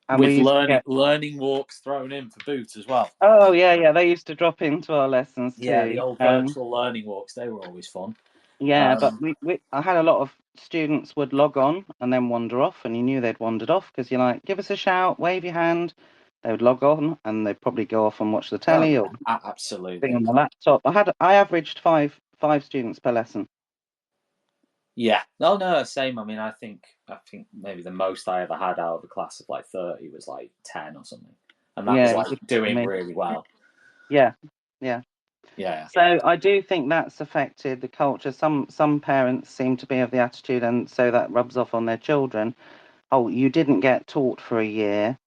And with we used to learning walks thrown in for boot as well. Oh yeah, they used to drop into our lessons too. Yeah, the old virtual learning walks, they were always fun. Yeah, but I had a lot of students would log on and then wander off, and you knew they'd wandered off because you're like, give us a shout, wave your hand. They would log on and they'd probably go off and watch the telly or absolutely thing on the laptop. I averaged five students per lesson. Yeah, no, same. I mean, I think maybe the most I ever had out of a class of like 30 was like 10 or something, and that was like doing really well. Yeah. So I do think that's affected the culture. Some parents seem to be of the attitude, and so that rubs off on their children. Oh, you didn't get taught for a year,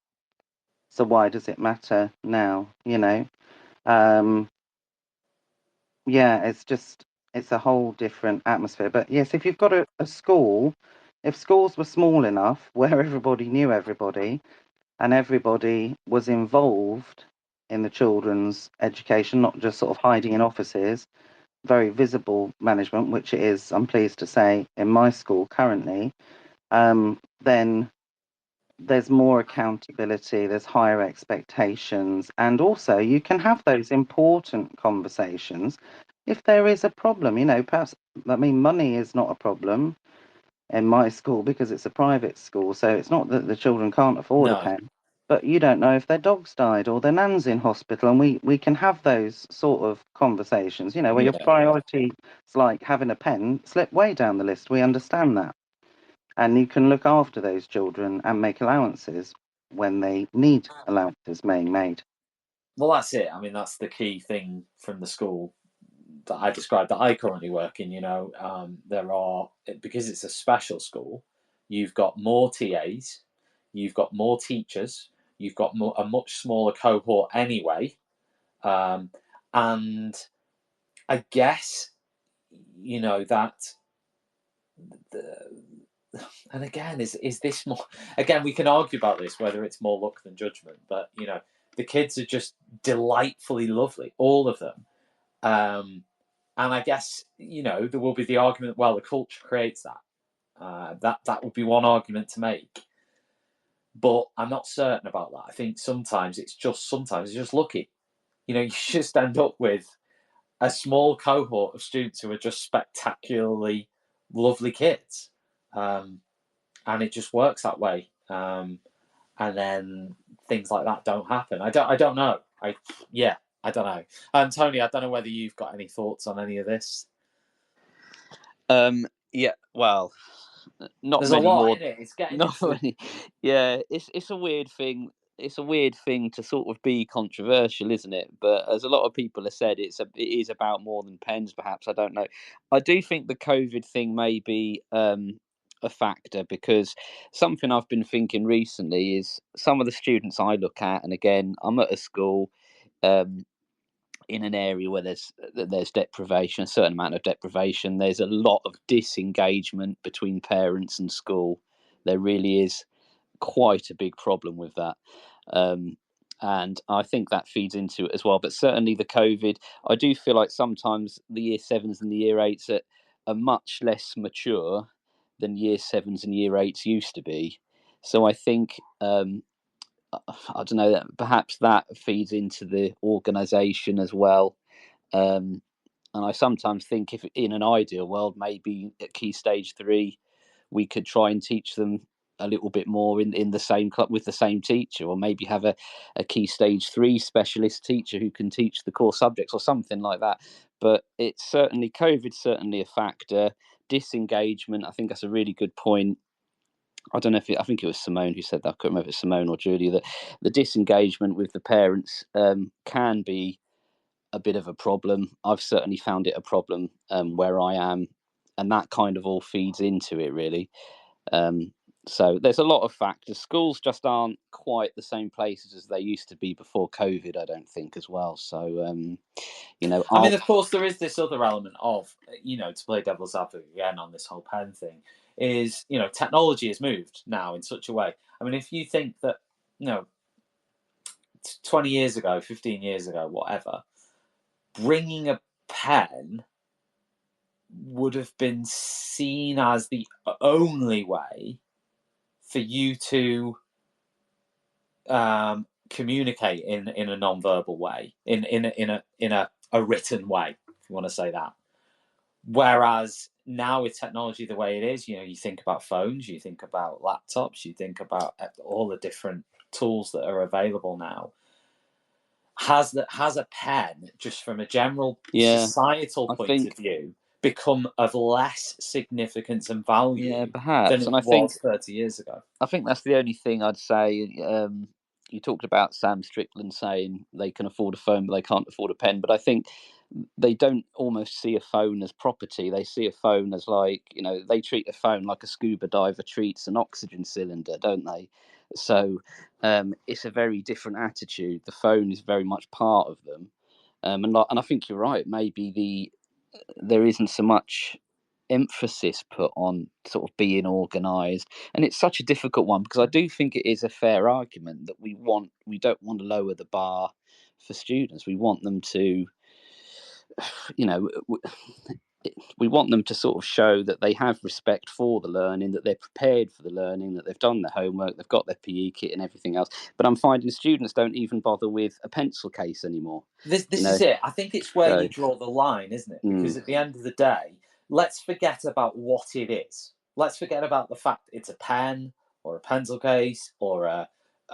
so why does it matter now? Yeah, it's a whole different atmosphere. But yes, if you've got a school, if schools were small enough where everybody knew everybody and everybody was involved in the children's education, not just sort of hiding in offices, very visible management, which it is, I'm pleased to say, in my school currently, then there's more accountability, there's higher expectations, and also you can have those important conversations if there is a problem. Perhaps, money is not a problem in my school because it's a private school, so it's not that the children can't afford a pen, but you don't know if their dog's died or their nan's in hospital, and we can have those sort of conversations, where your priority is like having a pen, slip way down the list. We understand that. And you can look after those children and make allowances when they need allowances being made. Well, that's it. I mean, that's the key thing from the school that I described that I currently work in. There are, because it's a special school, you've got more TAs, you've got more teachers, you've got a much smaller cohort anyway. And I guess, that and again, is this more? Again, we can argue about this whether it's more luck than judgment, but the kids are just delightfully lovely, all of them. And I guess there will be the argument. Well, the culture creates that. That would be one argument to make, but I'm not certain about that. I think sometimes it's just lucky. You just end up with a small cohort of students who are just spectacularly lovely kids. And it just works that way. And then things like that don't happen. I don't know. I don't know. Tony, I don't know whether you've got any thoughts on any of this. Yeah, well, not There's many a lot more. in it. It's getting Yeah, it's a weird thing. It's a weird thing to sort of be controversial, isn't it? But as a lot of people have said, it is about more than pens. Perhaps, I don't know. I do think the COVID thing may be a factor, because something I've been thinking recently is some of the students I look at, and again, I'm at a school in an area where there's deprivation, a certain amount of deprivation. There's a lot of disengagement between parents and school. There really is quite a big problem with that. And I think that feeds into it as well. But certainly the COVID, I do feel like sometimes the year 7s and the year 8s are much less mature than year 7s and year 8s used to be. So I think, I don't know, perhaps that feeds into the organisation as well. And I sometimes think, if in an ideal world, maybe at Key Stage 3, we could try and teach them a little bit more in the same club with the same teacher, or maybe have a Key Stage 3 specialist teacher who can teach the core subjects or something like that. But it's certainly, COVID's certainly a factor. Disengagement, I think that's a really good point. I don't know I think it was Simone who said that. I can't remember if it's Simone or Julia, that the disengagement with the parents can be a bit of a problem. I've certainly found it a problem where I am. that kind of all feeds into it, really. So there's a lot of factors. Schools just aren't quite the same places as they used to be before COVID, I don't think, as well. So, I mean, of course, there is this other element of, to play devil's advocate again on this whole pen thing, is, technology has moved now in such a way. I mean, if you think that, 20 years ago, 15 years ago, whatever, bringing a pen would have been seen as the only way for you to communicate in a non-verbal way, in a written way, if you want to say that. Whereas now with technology the way it is, you think about phones, you think about laptops, you think about all the different tools that are available now. Has a pen, just from a general societal point of view, become of less significance and value perhaps than it was 30 years ago? I think that's the only thing I'd say. You talked about Sam Strickland saying they can afford a phone, but they can't afford a pen. But I think they don't almost see a phone as property. They see a phone as like, they treat a phone like a scuba diver treats an oxygen cylinder, don't they? So it's a very different attitude. The phone is very much part of them. And I think you're right. Maybe there isn't so much emphasis put on sort of being organised, and it's such a difficult one, because I do think it is a fair argument that we don't want to lower the bar for students. We want them to, we want them to sort of show that they have respect for the learning, that they're prepared for the learning, that they've done their homework, they've got their PE kit and everything else. But I'm finding students don't even bother with a pencil case anymore. This is it. I think it's where you draw the line, isn't it? Because at the end of the day, let's forget about what it is. Let's forget about the fact it's a pen or a pencil case or a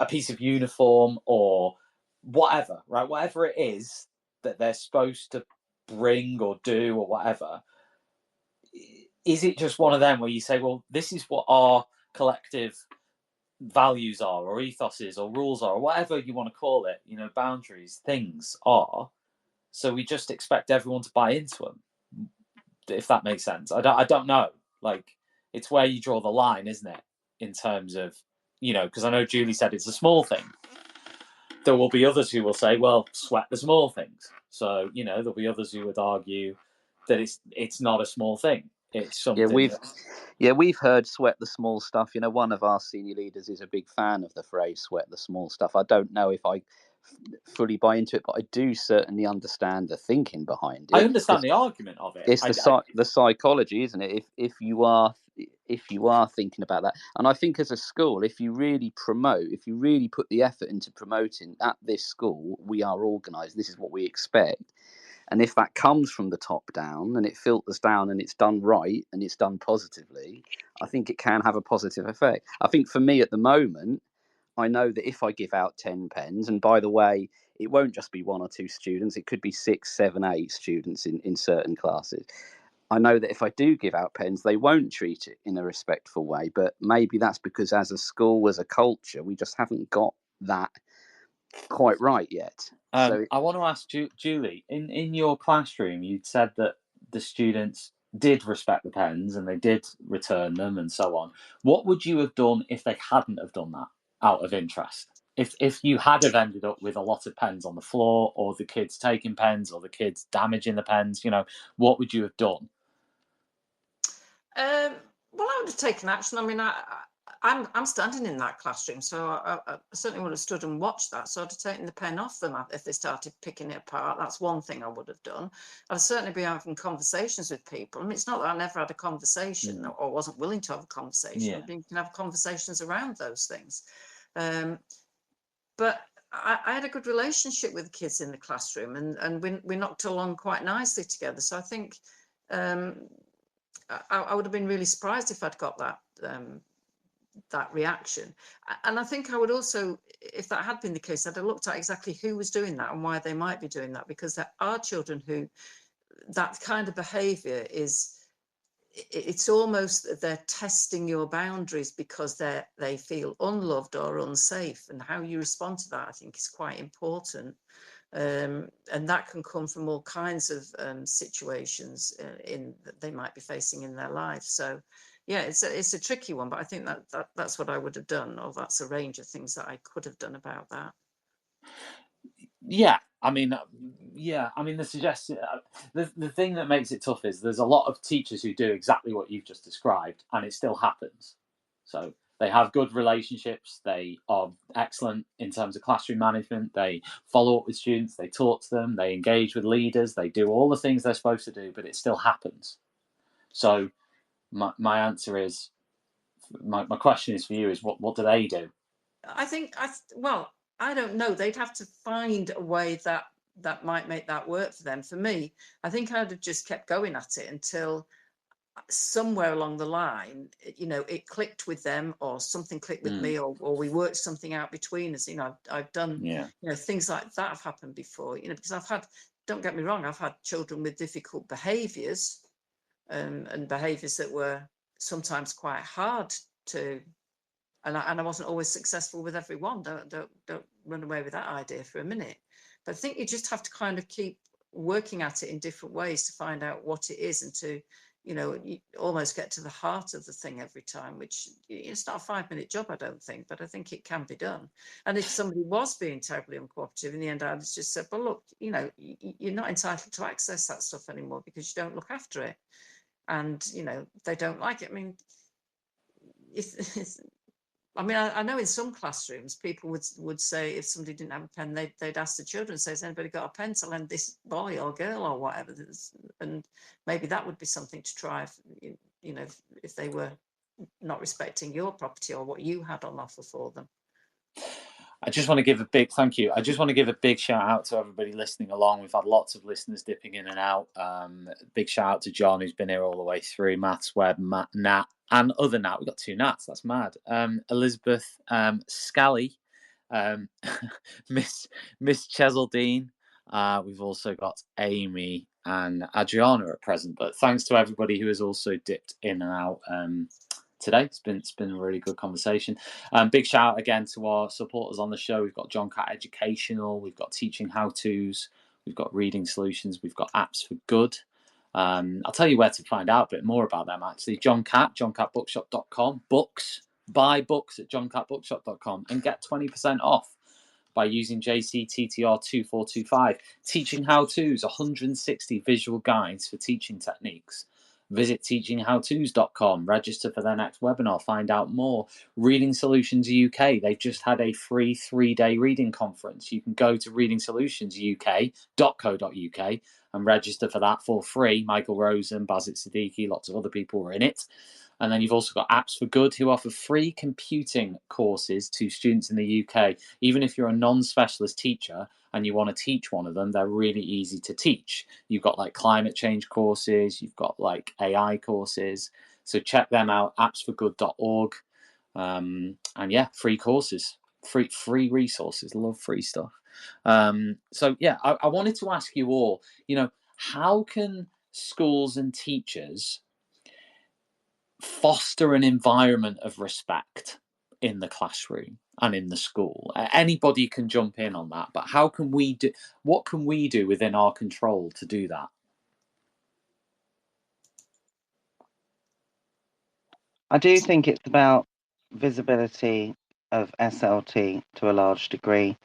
piece of uniform or whatever, right? Whatever it is that they're supposed to bring or do or whatever. Is it just one of them where you say, well, this is what our collective values are, or ethoses, or rules are, or whatever you want to call it, boundaries, things are, so we just expect everyone to buy into them, if that makes sense. I don't know, like, it's where you draw the line, isn't it, in terms of, because I know Julie said it's a small thing. There will be others who will say, well, sweat the small things. So there'll be others who would argue that it's not a small thing. It's something. We've heard sweat the small stuff. One of our senior leaders is a big fan of the phrase sweat the small stuff. I don't know if I fully buy into it, but I do certainly understand the thinking behind it. I understand the argument of it. It's the psychology, isn't it? If you are thinking about that, and I think as a school, if you really put the effort into promoting at this school, we are organised, this is what we expect. And if that comes from the top down and it filters down and it's done right and it's done positively, I think it can have a positive effect. I think for me at the moment, I know that if I give out 10 pens, and by the way, it won't just be 1 or 2 students, it could be 6, 7, 8 students in certain classes. I know that if I do give out pens, they won't treat it in a respectful way, but maybe that's because as a school, as a culture, we just haven't got that quite right yet. So I want to ask Julie, in your classroom, you'd said that the students did respect the pens and they did return them and so on. What would you have done if they hadn't have done that, out of interest? If you had have ended up with a lot of pens on the floor, or the kids taking pens, or the kids damaging the pens, what would you have done? Well, I would have taken action. I mean, I'm standing in that classroom, so I certainly would have stood and watched that. So I'd have taken the pen off them if they started picking it apart. That's one thing I would have done. I'd certainly be having conversations with people. I mean, it's not that I never had a conversation or wasn't willing to have a conversation. Yeah. I mean, you can have conversations around those things. But I had a good relationship with the kids in the classroom, and we knocked along quite nicely together. So I think I would have been really surprised if I'd got that reaction. And I think I would also, if that had been the case, I'd have looked at exactly who was doing that and why they might be doing that, because there are children who that kind of behavior it's almost that they're testing your boundaries because they feel unloved or unsafe, and how you respond to that, I think, is quite important. And that can come from all kinds of situations that they might be facing in their life. So yeah, it's a tricky one, but I think that's what I would have done, or that's a range of things that I could have done about that. Yeah, I mean, the suggestion, the thing that makes it tough is there's a lot of teachers who do exactly what you've just described, and it still happens. So they have good relationships, they are excellent in terms of classroom management, they follow up with students, they talk to them, they engage with leaders, they do all the things they're supposed to do, but it still happens. So my answer is, my question is for you is, what do they do? I think, well, I don't know. They'd have to find a way that might make that work for them. For me, I think I'd have just kept going at it until somewhere along the line, it clicked with them, or something clicked with me, or we worked something out between us. I've done, things like that have happened before, because don't get me wrong, I've had children with difficult behaviours, and behaviours that were sometimes quite hard to, and I wasn't always successful with everyone. Don't run away with that idea for a minute. But I think you just have to kind of keep working at it in different ways to find out what it is, and to, you almost get to the heart of the thing every time, which it's not a 5-minute job, I don't think, but I think it can be done. And if somebody was being terribly uncooperative, in the end, I just said, well, look, you're not entitled to access that stuff anymore because you don't look after it. And, they don't like it. I mean, I know in some classrooms people would say, if somebody didn't have a pen, they'd ask the children, say, has anybody got a pen to lend this boy or girl or whatever? And maybe that would be something to try, if they were not respecting your property or what you had on offer for them. I just want to give a big thank you. I just want to give a big shout out to everybody listening along. We've had lots of listeners dipping in and out. Big shout out to John, who's been here all the way through. Matt's Web, Matt, Nat, and other Nat. We've got 2 Nats. That's mad. Elizabeth, Scally, Miss Cheseldine. We've also got Amy and Adriana at present. But thanks to everybody who has also dipped in and out today. It's been a really good conversation. Big shout out again to our supporters on the show. We've got John Catt Educational, we've got Teaching How-Tos, we've got Reading Solutions, we've got Apps for Good. I'll tell you where to find out a bit more about them actually. John Catt, johncattbookshop.com. Buy books at johncattbookshop.com and get 20% off by using JCTTR2425. Teaching How-Tos, 160 visual guides for teaching techniques. Visit teachinghowtos.com, register for their next webinar, find out more. Reading Solutions UK, they've just had a free 3-day reading conference. You can go to readingsolutionsuk.co.uk and register for that for free. Michael Rosen, Basit Siddiqui, lots of other people were in it. And then you've also got Apps for Good, who offer free computing courses to students in the UK. Even if you're a non-specialist teacher and you want to teach one of them, they're really easy to teach. You've got like climate change courses, you've got like AI courses. So check them out, appsforgood.org. And yeah, free courses, free resources. Love free stuff. So yeah, I wanted to ask you all, how can schools and teachers foster an environment of respect in the classroom and in the school? Anybody can jump in on that, but what can we do within our control to do that? I do think it's about visibility of SLT to a large degree.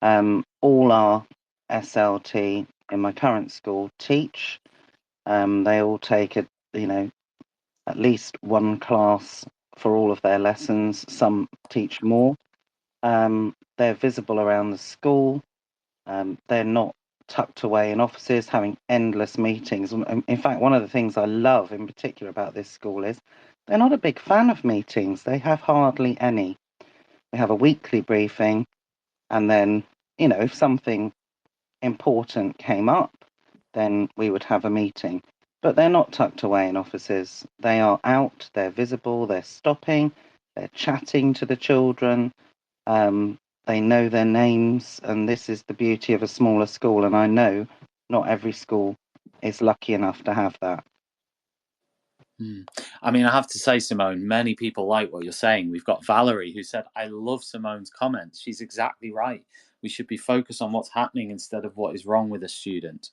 All our SLT in my current school teach. They all take at least one class for all of their lessons. Some teach more. They're visible around the school. They're not tucked away in offices having endless meetings. In fact, one of the things I love in particular about this school is they're not a big fan of meetings. They have hardly any. They have a weekly briefing, and then, if something important came up, then we would have a meeting. But they're not tucked away in offices. They are out, they're visible, they're stopping, they're chatting to the children. They know their names, and this is the beauty of a smaller school. And I know not every school is lucky enough to have that. I mean, I have to say, Simone, many people like what you're saying. We've got Valerie who said, I love Simone's comments. She's exactly right. We should be focused on what's happening instead of what is wrong with a student.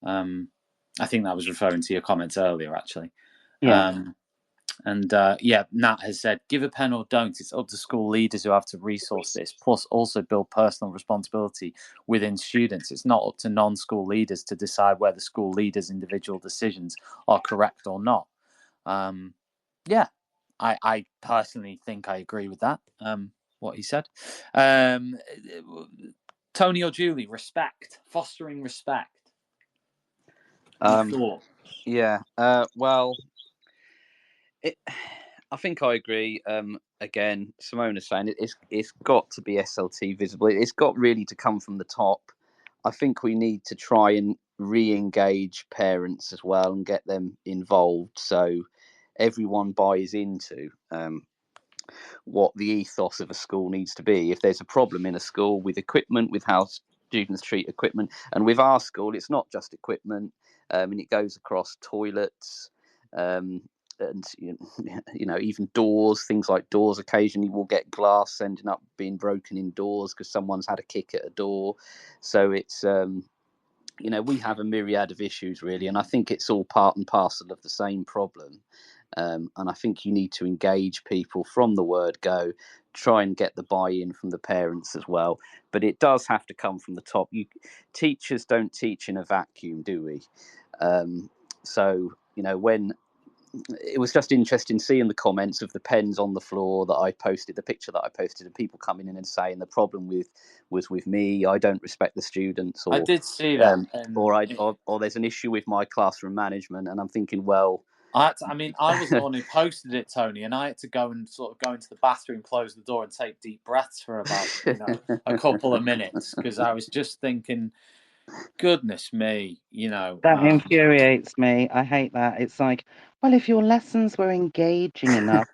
I think that was referring to your comments earlier, actually. Yeah. Nat has said, give a pen or don't. It's up to school leaders who have to resource this, plus also build personal responsibility within students. It's not up to non-school leaders to decide whether school leaders' individual decisions are correct or not. I personally think I agree with that, what he said. Tony or Julie, respect, fostering respect. Yeah. I think I agree. Again, Simona's saying it's got to be SLT visible. It's got really to come from the top. I think we need to try and re-engage parents as well and get them involved, so everyone buys into what the ethos of a school needs to be. If there's a problem in a school with equipment, with how students treat equipment, and with our school, it's not just equipment, and it goes across toilets. And even doors, things like doors. Occasionally we'll get glass ending up being broken in doors because someone's had a kick at a door. So it's we have a myriad of issues really, and I think it's all part and parcel of the same problem. And I think you need to engage people from the word go, try and get the buy-in from the parents as well. But it does have to come from the top. Teachers don't teach in a vacuum, do we? When it was just interesting seeing the comments of the pens on the floor that I posted, the picture that I posted, and people coming in and saying the problem was with me. I don't respect the students, or I did see that, or there's an issue with my classroom management. And I'm thinking, well, I was the one who posted it, Tony, and I had to go and sort of go into the bathroom, close the door, and take deep breaths for about a couple of minutes, because I was just thinking, goodness me, That infuriates me. I hate that. It's like, well, if your lessons were engaging enough,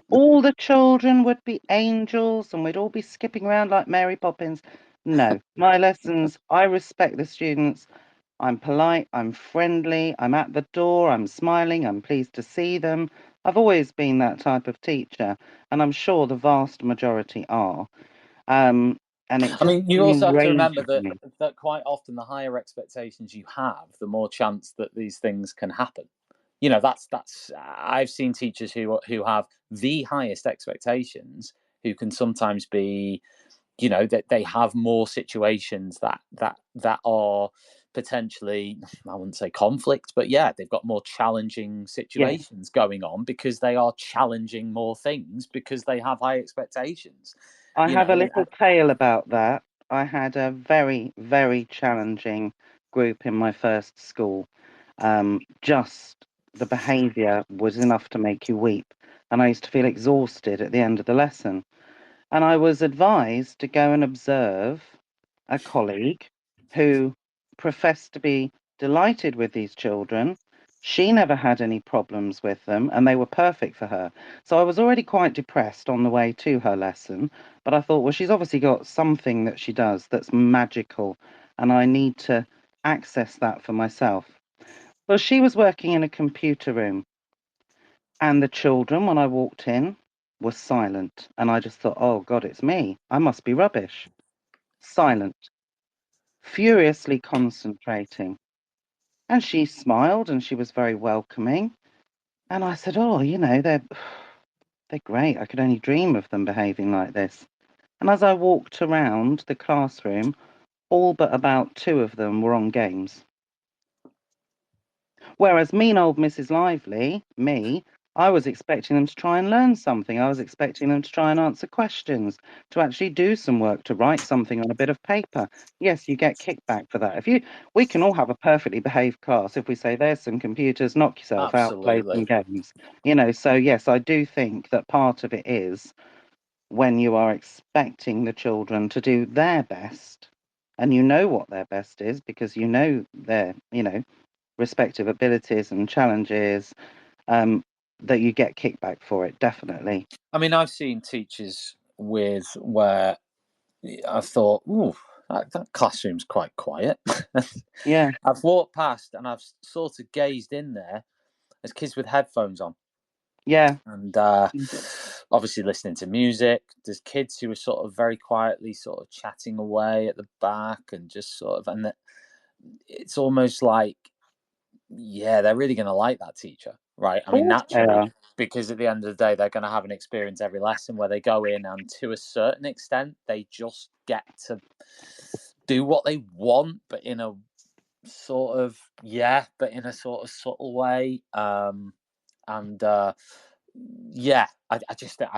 all the children would be angels and we'd all be skipping around like Mary Poppins. No, my lessons, I respect the students. I'm polite, I'm friendly, I'm at the door, I'm smiling, I'm pleased to see them. I've always been that type of teacher, and I'm sure the vast majority are. And it just you also have to remember enrages me. that quite often the higher expectations you have, the more chance that these things can happen. That's I've seen teachers who have the highest expectations who can sometimes be, that they have more situations that are potentially, I wouldn't say conflict, but yeah, they've got more challenging situations going on because they are challenging more things because they have high expectations. I have a little tale about that. I had a very, very challenging group in my first school. Just the behaviour was enough to make you weep. And I used to feel exhausted at the end of the lesson. And I was advised to go and observe a colleague who professed to be delighted with these children. She never had any problems with them, and they were perfect for her. So I was already quite depressed on the way to her lesson, but I thought, well, she's obviously got something that she does that's magical, and I need to access that for myself. Well, she was working in a computer room, and the children, when I walked in, were silent. And I just thought, oh, God, it's me. I must be rubbish. Silent, furiously concentrating. And she smiled and she was very welcoming. And I said, oh, they're great. I could only dream of them behaving like this. And as I walked around the classroom, all but about 2 of them were on games. Whereas mean old Mrs. Lively, me, I was expecting them to try and learn something. I was expecting them to try and answer questions, to actually do some work, to write something on a bit of paper. Yes, you get kickback for that. We can all have a perfectly behaved class if we say, there's some computers, knock yourself out, play some games. So yes, I do think that part of it is when you are expecting the children to do their best, and you know what their best is because you know their, respective abilities and challenges, that you get kickback for it, definitely. I've seen teachers where I thought, ooh, that classroom's quite quiet. Yeah. I've walked past and I've sort of gazed in there as kids with headphones on. Yeah. And obviously listening to music. There's kids who are sort of very quietly sort of chatting away at the back and just sort of, and it's almost like, yeah, they're really going to like that teacher, right? I mean, naturally, because at the end of the day, they're going to have an experience every lesson where they go in and to a certain extent, they just get to do what they want, but in a sort of, subtle way. I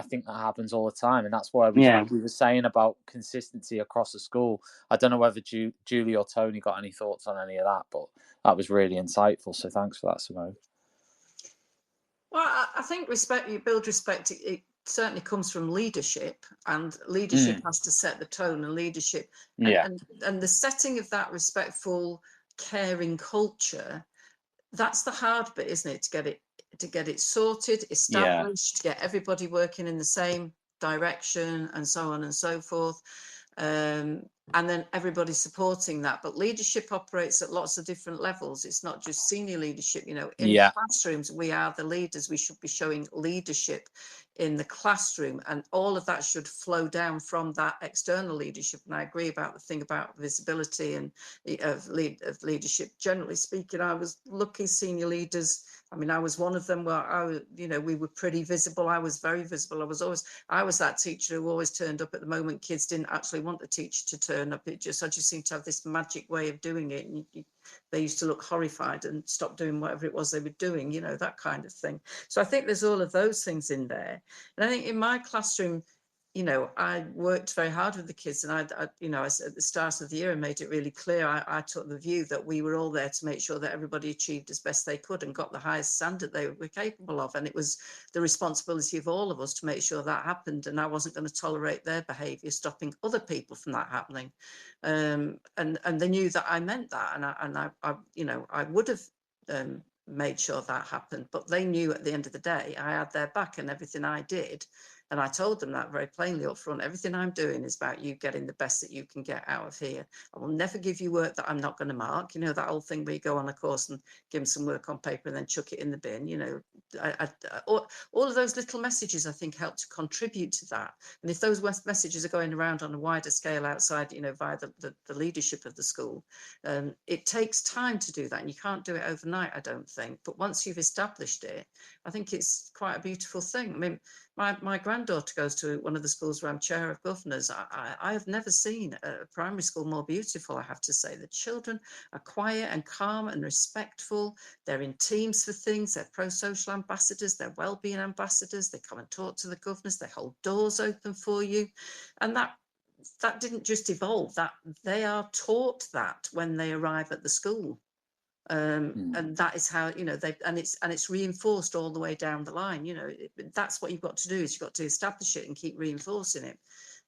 think that happens all the time, and that's why we were saying about consistency across the school. I don't know whether Julie or Tony got any thoughts on any of that, but that was really insightful. So thanks for that, Simone. Well, I think you build respect. It certainly comes from leadership, and leadership has to set the tone, and leadership, and the setting of that respectful, caring culture. That's the hard bit, isn't it? To get it sorted, established, to get everybody working in the same direction, and so on and so forth. And then everybody supporting that. But leadership operates at lots of different levels. It's not just senior leadership. In classrooms, we are the leaders. We should be showing leadership in the classroom, and all of that should flow down from that external leadership. And I agree about the thing about visibility and of leadership. Generally speaking, I was lucky senior leaders. I mean, I was one of them where we were pretty visible. I was very visible. I was that teacher who always turned up at the moment kids didn't actually want the teacher to turn up. I just seemed to have this magic way of doing it. And they used to look horrified and stop doing whatever it was they were doing, that kind of thing. So I think there's all of those things in there. And I think in my classroom, I worked very hard with the kids, and I at the start of the year, I made it really clear. I took the view that we were all there to make sure that everybody achieved as best they could and got the highest standard they were capable of. And it was the responsibility of all of us to make sure that happened. And I wasn't going to tolerate their behaviour stopping other people from that happening. And they knew that I meant that, and I would have made sure that happened. But they knew at the end of the day, I had their back, and everything I did. And I told them that very plainly up front. Everything I'm doing is about you getting the best that you can get out of here. I will never give you work that I'm not going to mark. That old thing where you go on a course and give them some work on paper and then chuck it in the bin. All of those little messages, I think, help to contribute to that. And if those messages are going around on a wider scale outside, via the leadership of the school, it takes time to do that. And you can't do it overnight, I don't think. But once you've established it, I think it's quite a beautiful thing. I mean, my granddaughter goes to one of the schools where I'm chair of governors. I have never seen a primary school more beautiful, I have to say. The children are quiet and calm and respectful. They're in teams for things. They're pro-social ambassadors. They're well-being ambassadors. They come and talk to the governors. They hold doors open for you. And that didn't just evolve. That they are taught that when they arrive at the school. And that is how it's reinforced all the way down the line. That's what you've got to do, is you've got to establish it and keep reinforcing it.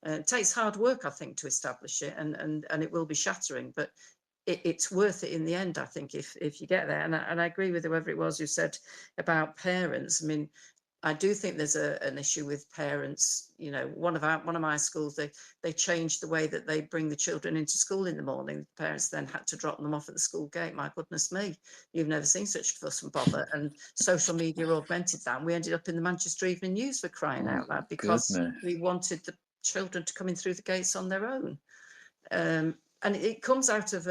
It takes hard work, I think, to establish it, and it will be shattering, but it's worth it in the end, I think, if you get there. And I agree with whoever it was who said about parents. I mean, I do think there's an issue with parents. One of my schools, they changed the way that they bring the children into school in the morning. The parents then had to drop them off at the school gate. My goodness me, you've never seen such fuss and bother. And social media augmented that. And we ended up in the Manchester Evening News, for crying out loud, because we wanted the children to come in through the gates on their own. And it comes out of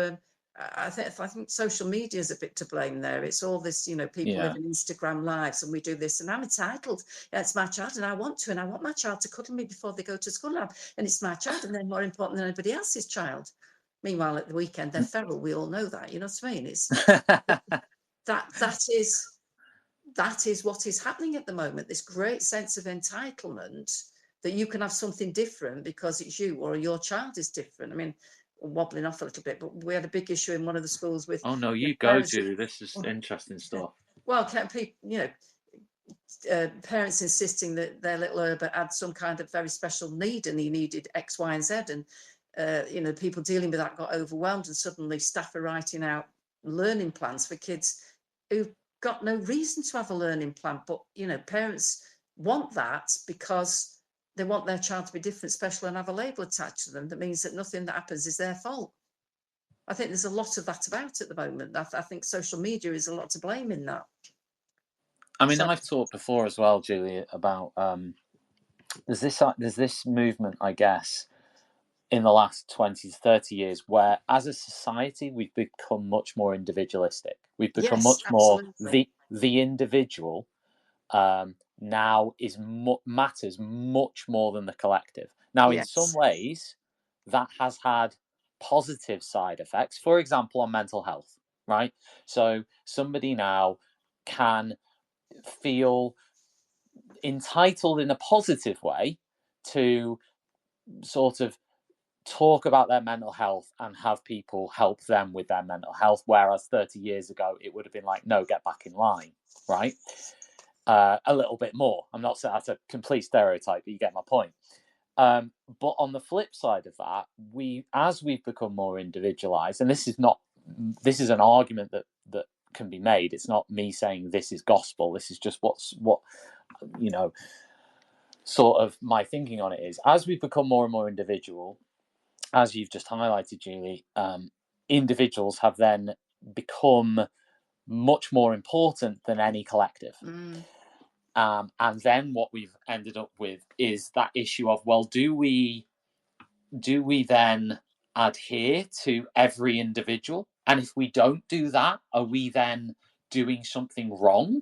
I think social media is a bit to blame there. It's all this, people living Instagram lives, and we do this, and I'm entitled. It's my child, and I want my child to cuddle me before they go to school, and it's my child, and they're more important than anybody else's child. Meanwhile, at the weekend, they're feral. We all know that. You know what I mean? It's that is what is happening at the moment. This great sense of entitlement that you can have something different because it's you, or your child is different. I mean, wobbling off a little bit, but we had a big issue in one of the schools with. Oh no, you go, Julie. This is interesting stuff. Well, parents insisting that their little Herbert had some kind of very special need, and he needed X, Y, and Z, and people dealing with that got overwhelmed, and suddenly staff are writing out learning plans for kids who've got no reason to have a learning plan, but parents want that because they want their child to be different, special, and have a label attached to them that means that nothing that happens is their fault. I think there's a lot of that about at the moment. I think social media is a lot to blame in that. I mean, I've talked before as well, Julie, about there's this movement, I guess, in the last 20 to 30 years where, as a society, we've become much more individualistic. We've become much more the individual now matters much more than the collective. Now, in some ways, that has had positive side effects. For example, on mental health, right? So somebody now can feel entitled in a positive way to sort of talk about their mental health and have people help them with their mental health, whereas 30 years ago it would have been like, no, get back in line, right? A little bit more. I'm not saying that's a complete stereotype, but you get my point. But on the flip side of that, as we've become more individualized, and this is an argument that can be made. It's not me saying this is gospel. This is just what sort of my thinking on it is. As we've become more and more individual, as you've just highlighted, Julie, individuals have then become much more important than any collective. And then what we've ended up with is that issue of, well, do we then adhere to every individual? And if we don't do that, are we then doing something wrong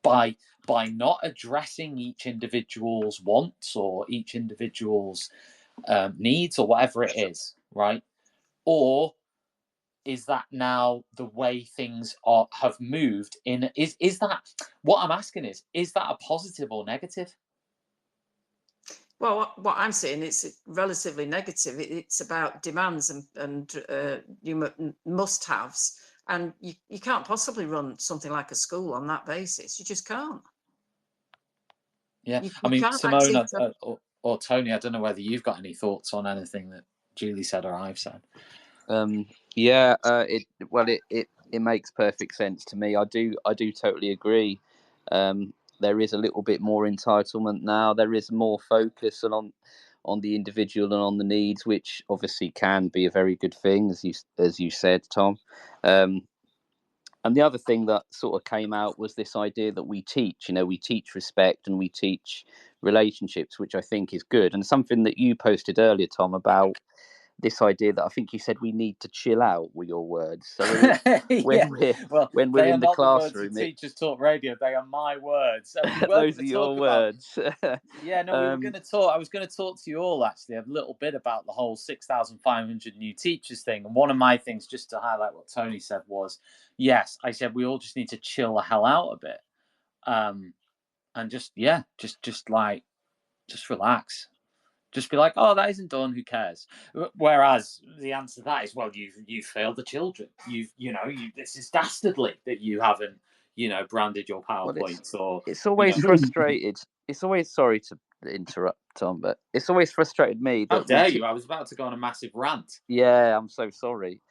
by not addressing each individual's wants or each individual's needs or whatever it is, right? Or is that now the way things have moved in? Is that what I'm asking is that a positive or negative? Well, what I'm saying is relatively negative. It's about demands and you must-haves, and you can't possibly run something like a school on that basis. You just can't. Yeah, I mean, Simone or Tony, I don't know whether you've got any thoughts on anything that Julie said or I've said. It makes perfect sense to me. I do totally agree. There is a little bit more entitlement now. There is more focus on the individual and on the needs, which obviously can be a very good thing, as you said, Tom. And the other thing that sort of came out was this idea that we teach respect and we teach relationships, which I think is good. And something that you posted earlier, Tom, about this idea that I think you said we need to chill out, were your words. So when we're in the classroom, Teachers Talk Radio, they are my words. So those are your words. We were going to talk. I was going to talk to you all actually a little bit about the whole 6,500 new teachers thing. And one of my things, just to highlight what Tony said, was yes, I said we all just need to chill the hell out a bit, and just relax. Just be like, oh, that isn't done. Who cares? Whereas the answer to that is, well, you've failed the children. This is dastardly that you haven't, branded your PowerPoints It's always frustrated. It's always, sorry to interrupt, Tom, but it's always frustrated me. How dare you? I was about to go on a massive rant. Yeah, I'm so sorry.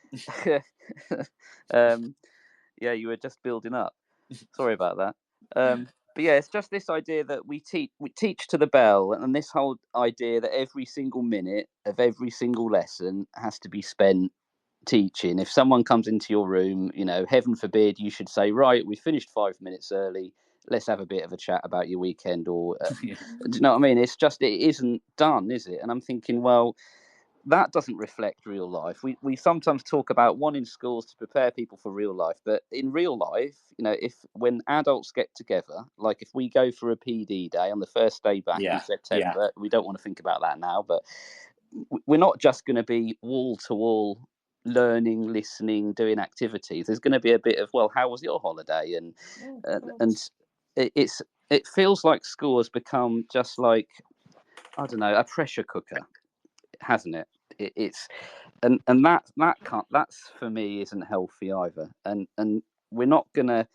You were just building up. Sorry about that. But yeah, it's just this idea that we teach to the bell, and this whole idea that every single minute of every single lesson has to be spent teaching. If someone comes into your room, heaven forbid, you should say, right, we finished 5 minutes early. Let's have a bit of a chat about your weekend, or do you know what I mean? It's just, it isn't done, is it? And I'm thinking, well, that doesn't reflect real life. We sometimes talk about wanting schools to prepare people for real life, but in real life, when adults get together, like if we go for a PD day on the first day back in September, we don't want to think about that now, but we're not just going to be wall to wall learning, listening, doing activities. There's going to be a bit of, well, how was your holiday? And it feels like school has become just like, I don't know, a pressure cooker, hasn't it? And that's for me isn't healthy either. And we're not going to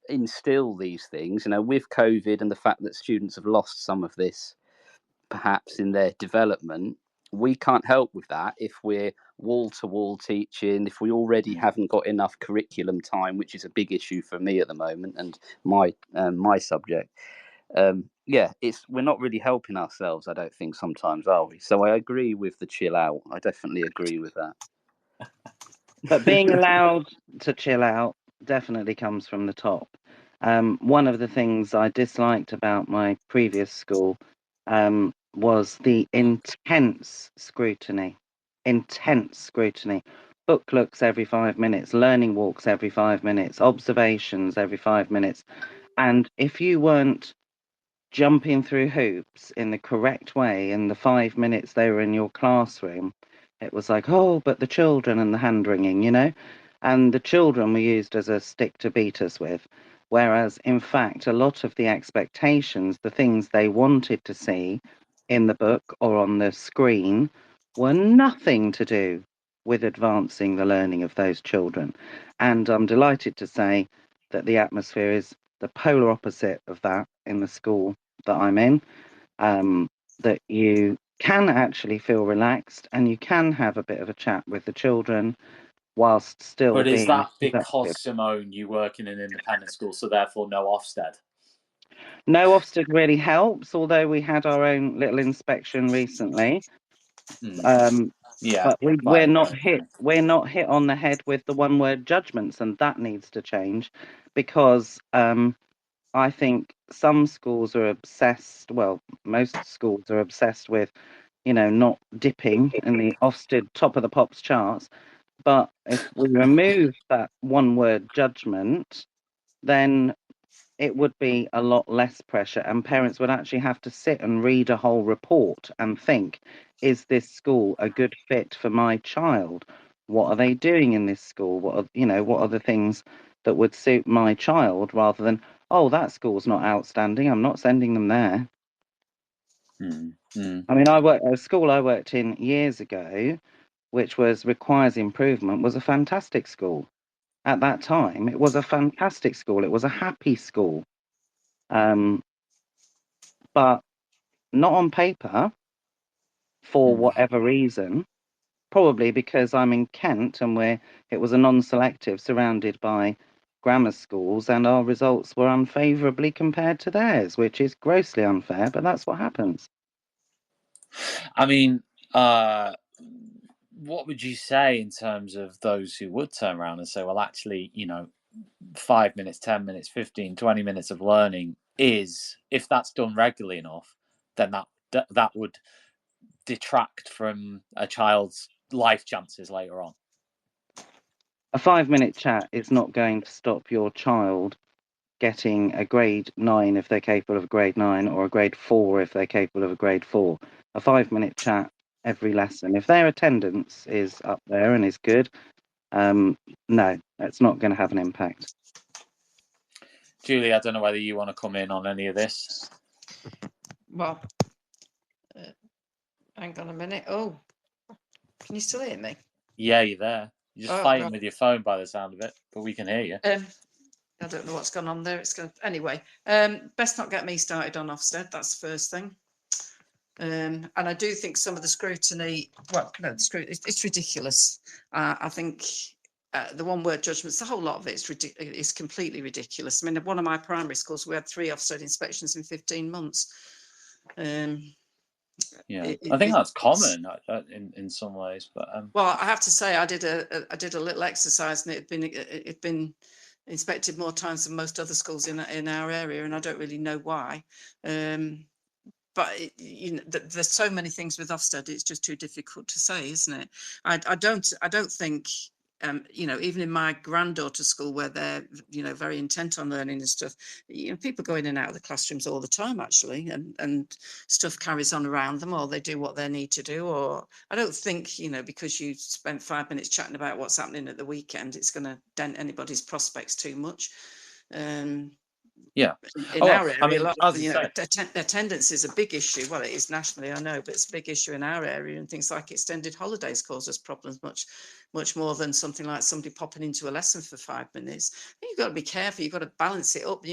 instill these things, with COVID and the fact that students have lost some of this perhaps in their development. We can't help with that if we're wall-to-wall teaching, if we already haven't got enough curriculum time, which is a big issue for me at the moment and my subject. We're not really helping ourselves, I don't think, sometimes, are we? So I agree with the chill out. I definitely agree with that. But being allowed to chill out definitely comes from the top. One of the things I disliked about my previous school was the intense scrutiny. Book looks every 5 minutes, learning walks every 5 minutes, observations every 5 minutes. And if you weren't jumping through hoops in the correct way in the 5 minutes they were in your classroom, it was like, oh, but the children and the hand wringing, you know? And the children were used as a stick to beat us with. Whereas, in fact, a lot of the expectations, the things they wanted to see in the book or on the screen, were nothing to do with advancing the learning of those children. And I'm delighted to say that the atmosphere is the polar opposite of that in the school that I'm in, that you can actually feel relaxed and you can have a bit of a chat with the children whilst still But is being that because, productive. Simone, you work in an independent school, so therefore no Ofsted? No Ofsted really helps, although we had our own little inspection recently. Yeah, but we're not hit on the head with the one word judgments, and that needs to change, because I think some schools are obsessed, well, most schools are obsessed with, you know, not dipping in the Ofsted top of the pops charts. But if we remove that one word judgment, then it would be a lot less pressure, and parents would actually have to sit and read a whole report and think, is this school a good fit for my child? What are they doing in this school? What are the things that would suit my child, rather than, oh, that school's not outstanding, I'm not sending them there. I mean, a school I worked in years ago, which requires improvement, was a fantastic school. At that time, it was a fantastic school. It was a happy school. But not on paper, for whatever reason, probably because I'm in Kent and it was a non-selective surrounded by grammar schools, and our results were unfavourably compared to theirs, which is grossly unfair, but that's what happens. I mean, what would you say in terms of those who would turn around and say, well, actually, 5 minutes, 10 minutes, 15, 20 minutes of learning is, if that's done regularly enough, then that would detract from a child's life chances later on? A 5-minute chat is not going to stop your child getting a grade 9 if they're capable of a grade 9, or a grade 4 if they're capable of a grade 4. A 5-minute chat every lesson, if their attendance is up there and is good, no, it's not going to have an impact. Julie, I don't know whether you want to come in on any of this. Well, hang on a minute. Oh, can you still hear me? Yeah, you're there. You're just fighting with your phone by the sound of it, but we can hear you. I don't know what's gone on there. Anyway. Best not get me started on Ofsted. That's the first thing. And I do think some of the scrutiny. Well, no, it's ridiculous. I think the one word judgments, the whole lot of it is completely ridiculous. I mean, at one of my primary schools, we had 3 Ofsted inspections in 15 months. Yeah, I think that's common in some ways, but well, I have to say, I did a little exercise, and it'd been inspected more times than most other schools in our area, and I don't really know why. But there's so many things with Ofsted; it's just too difficult to say, isn't it? I don't think. Even in my granddaughter's school, where they're, very intent on learning and stuff, people go in and out of the classrooms all the time, actually, and stuff carries on around them, or they do what they need to do. Or I don't think, because you spent 5 minutes chatting about what's happening at the weekend, it's going to dent anybody's prospects too much. Yeah. In our area, attendance is a big issue. Well, it is nationally, I know, but it's a big issue in our area, and things like extended holidays cause us problems much more than something like somebody popping into a lesson for 5 minutes. You've got to be careful. You've got to balance it up.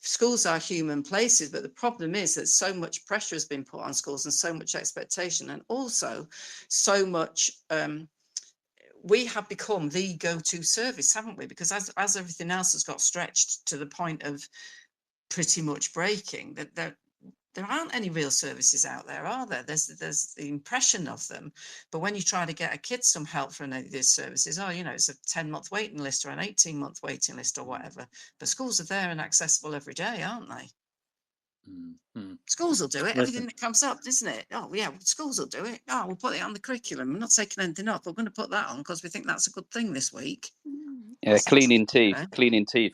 Schools are human places, but the problem is that so much pressure has been put on schools, and so much expectation, and also so much. We have become the go-to service, haven't we? Because as everything else has got stretched to the point of pretty much breaking, that there aren't any real services out there, are there? There's the impression of them, but when you try to get a kid some help from any of these services, it's a 10-month waiting list or an 18-month waiting list or whatever. But schools are there and accessible every day, aren't they? Schools will do it. Listen. Everything that comes up, isn't it? Oh, yeah, schools will do it. Oh, we'll put it on the curriculum. We're not taking anything off. We're going to put that on because we think that's a good thing this week. Yeah, cleaning teeth.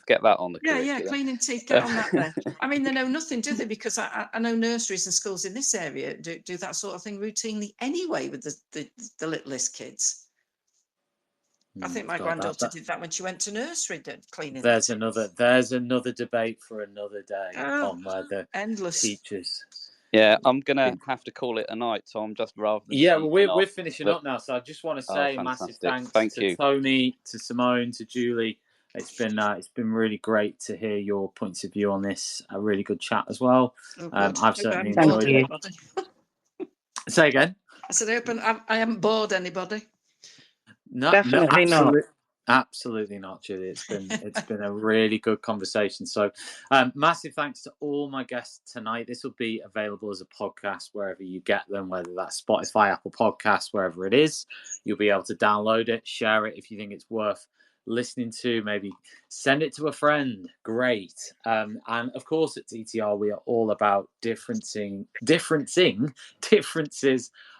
Get that on the curriculum. Yeah, cleaning teeth. Get on that there. I mean, they know nothing, do they? Because I know nurseries and schools in this area do that sort of thing routinely anyway with the littlest kids. I think my granddaughter did that when she went to nursery, cleaning. There's another debate for another day on whether endless teachers. Yeah, I'm gonna have to call it a night, Tom. Just rather than we're finishing up now, so I just want to say massive thanks to Tony, to Simone, to Julie. It's been really great to hear your points of view on this. A really good chat as well. I've certainly enjoyed it. Say again. I said, I haven't bored anybody. No, definitely not. Absolutely not, Julie. It's been a really good conversation. So, massive thanks to all my guests tonight. This will be available as a podcast wherever you get them, whether that's Spotify, Apple Podcasts, wherever it is. You'll be able to download it, share it if you think it's worth listening to. Maybe send it to a friend. Great. And of course, at TTR, we are all about differences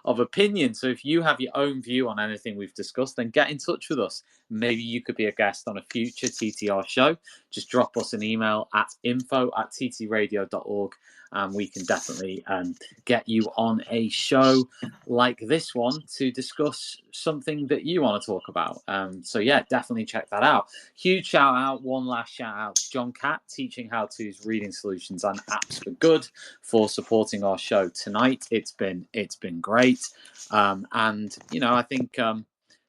of opinion. So if you have your own view on anything we've discussed, then get in touch with us. Maybe you could be a guest on a future TTR show. Just drop us an email at info@ttradio.org, and we can definitely get you on a show like this one to discuss something that you want to talk about. So yeah, definitely check that out. Huge shout out, one last shout out to John Catt, Teaching How-To's Reading Solutions and Apps for Good, for supporting our show tonight. It's been great. And I think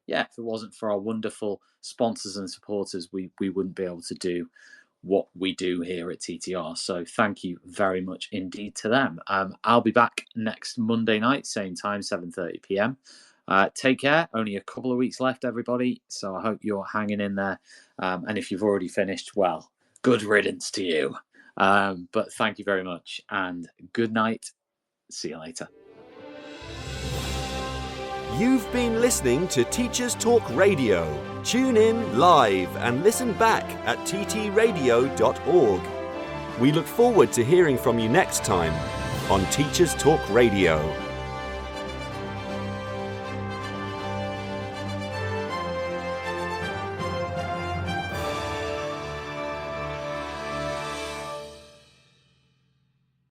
if it wasn't for our wonderful sponsors and supporters, we wouldn't be able to do what we do here at TTR. So thank you very much indeed to them. I'll be back next Monday night, same time, 7:30 p.m. Take care. Only a couple of weeks left, everybody. So I hope you're hanging in there. And if you've already finished, well, good riddance to you. But thank you very much and good night. See you later. You've been listening to Teachers Talk Radio. Tune in live and listen back at ttradio.org. We look forward to hearing from you next time on Teachers Talk Radio.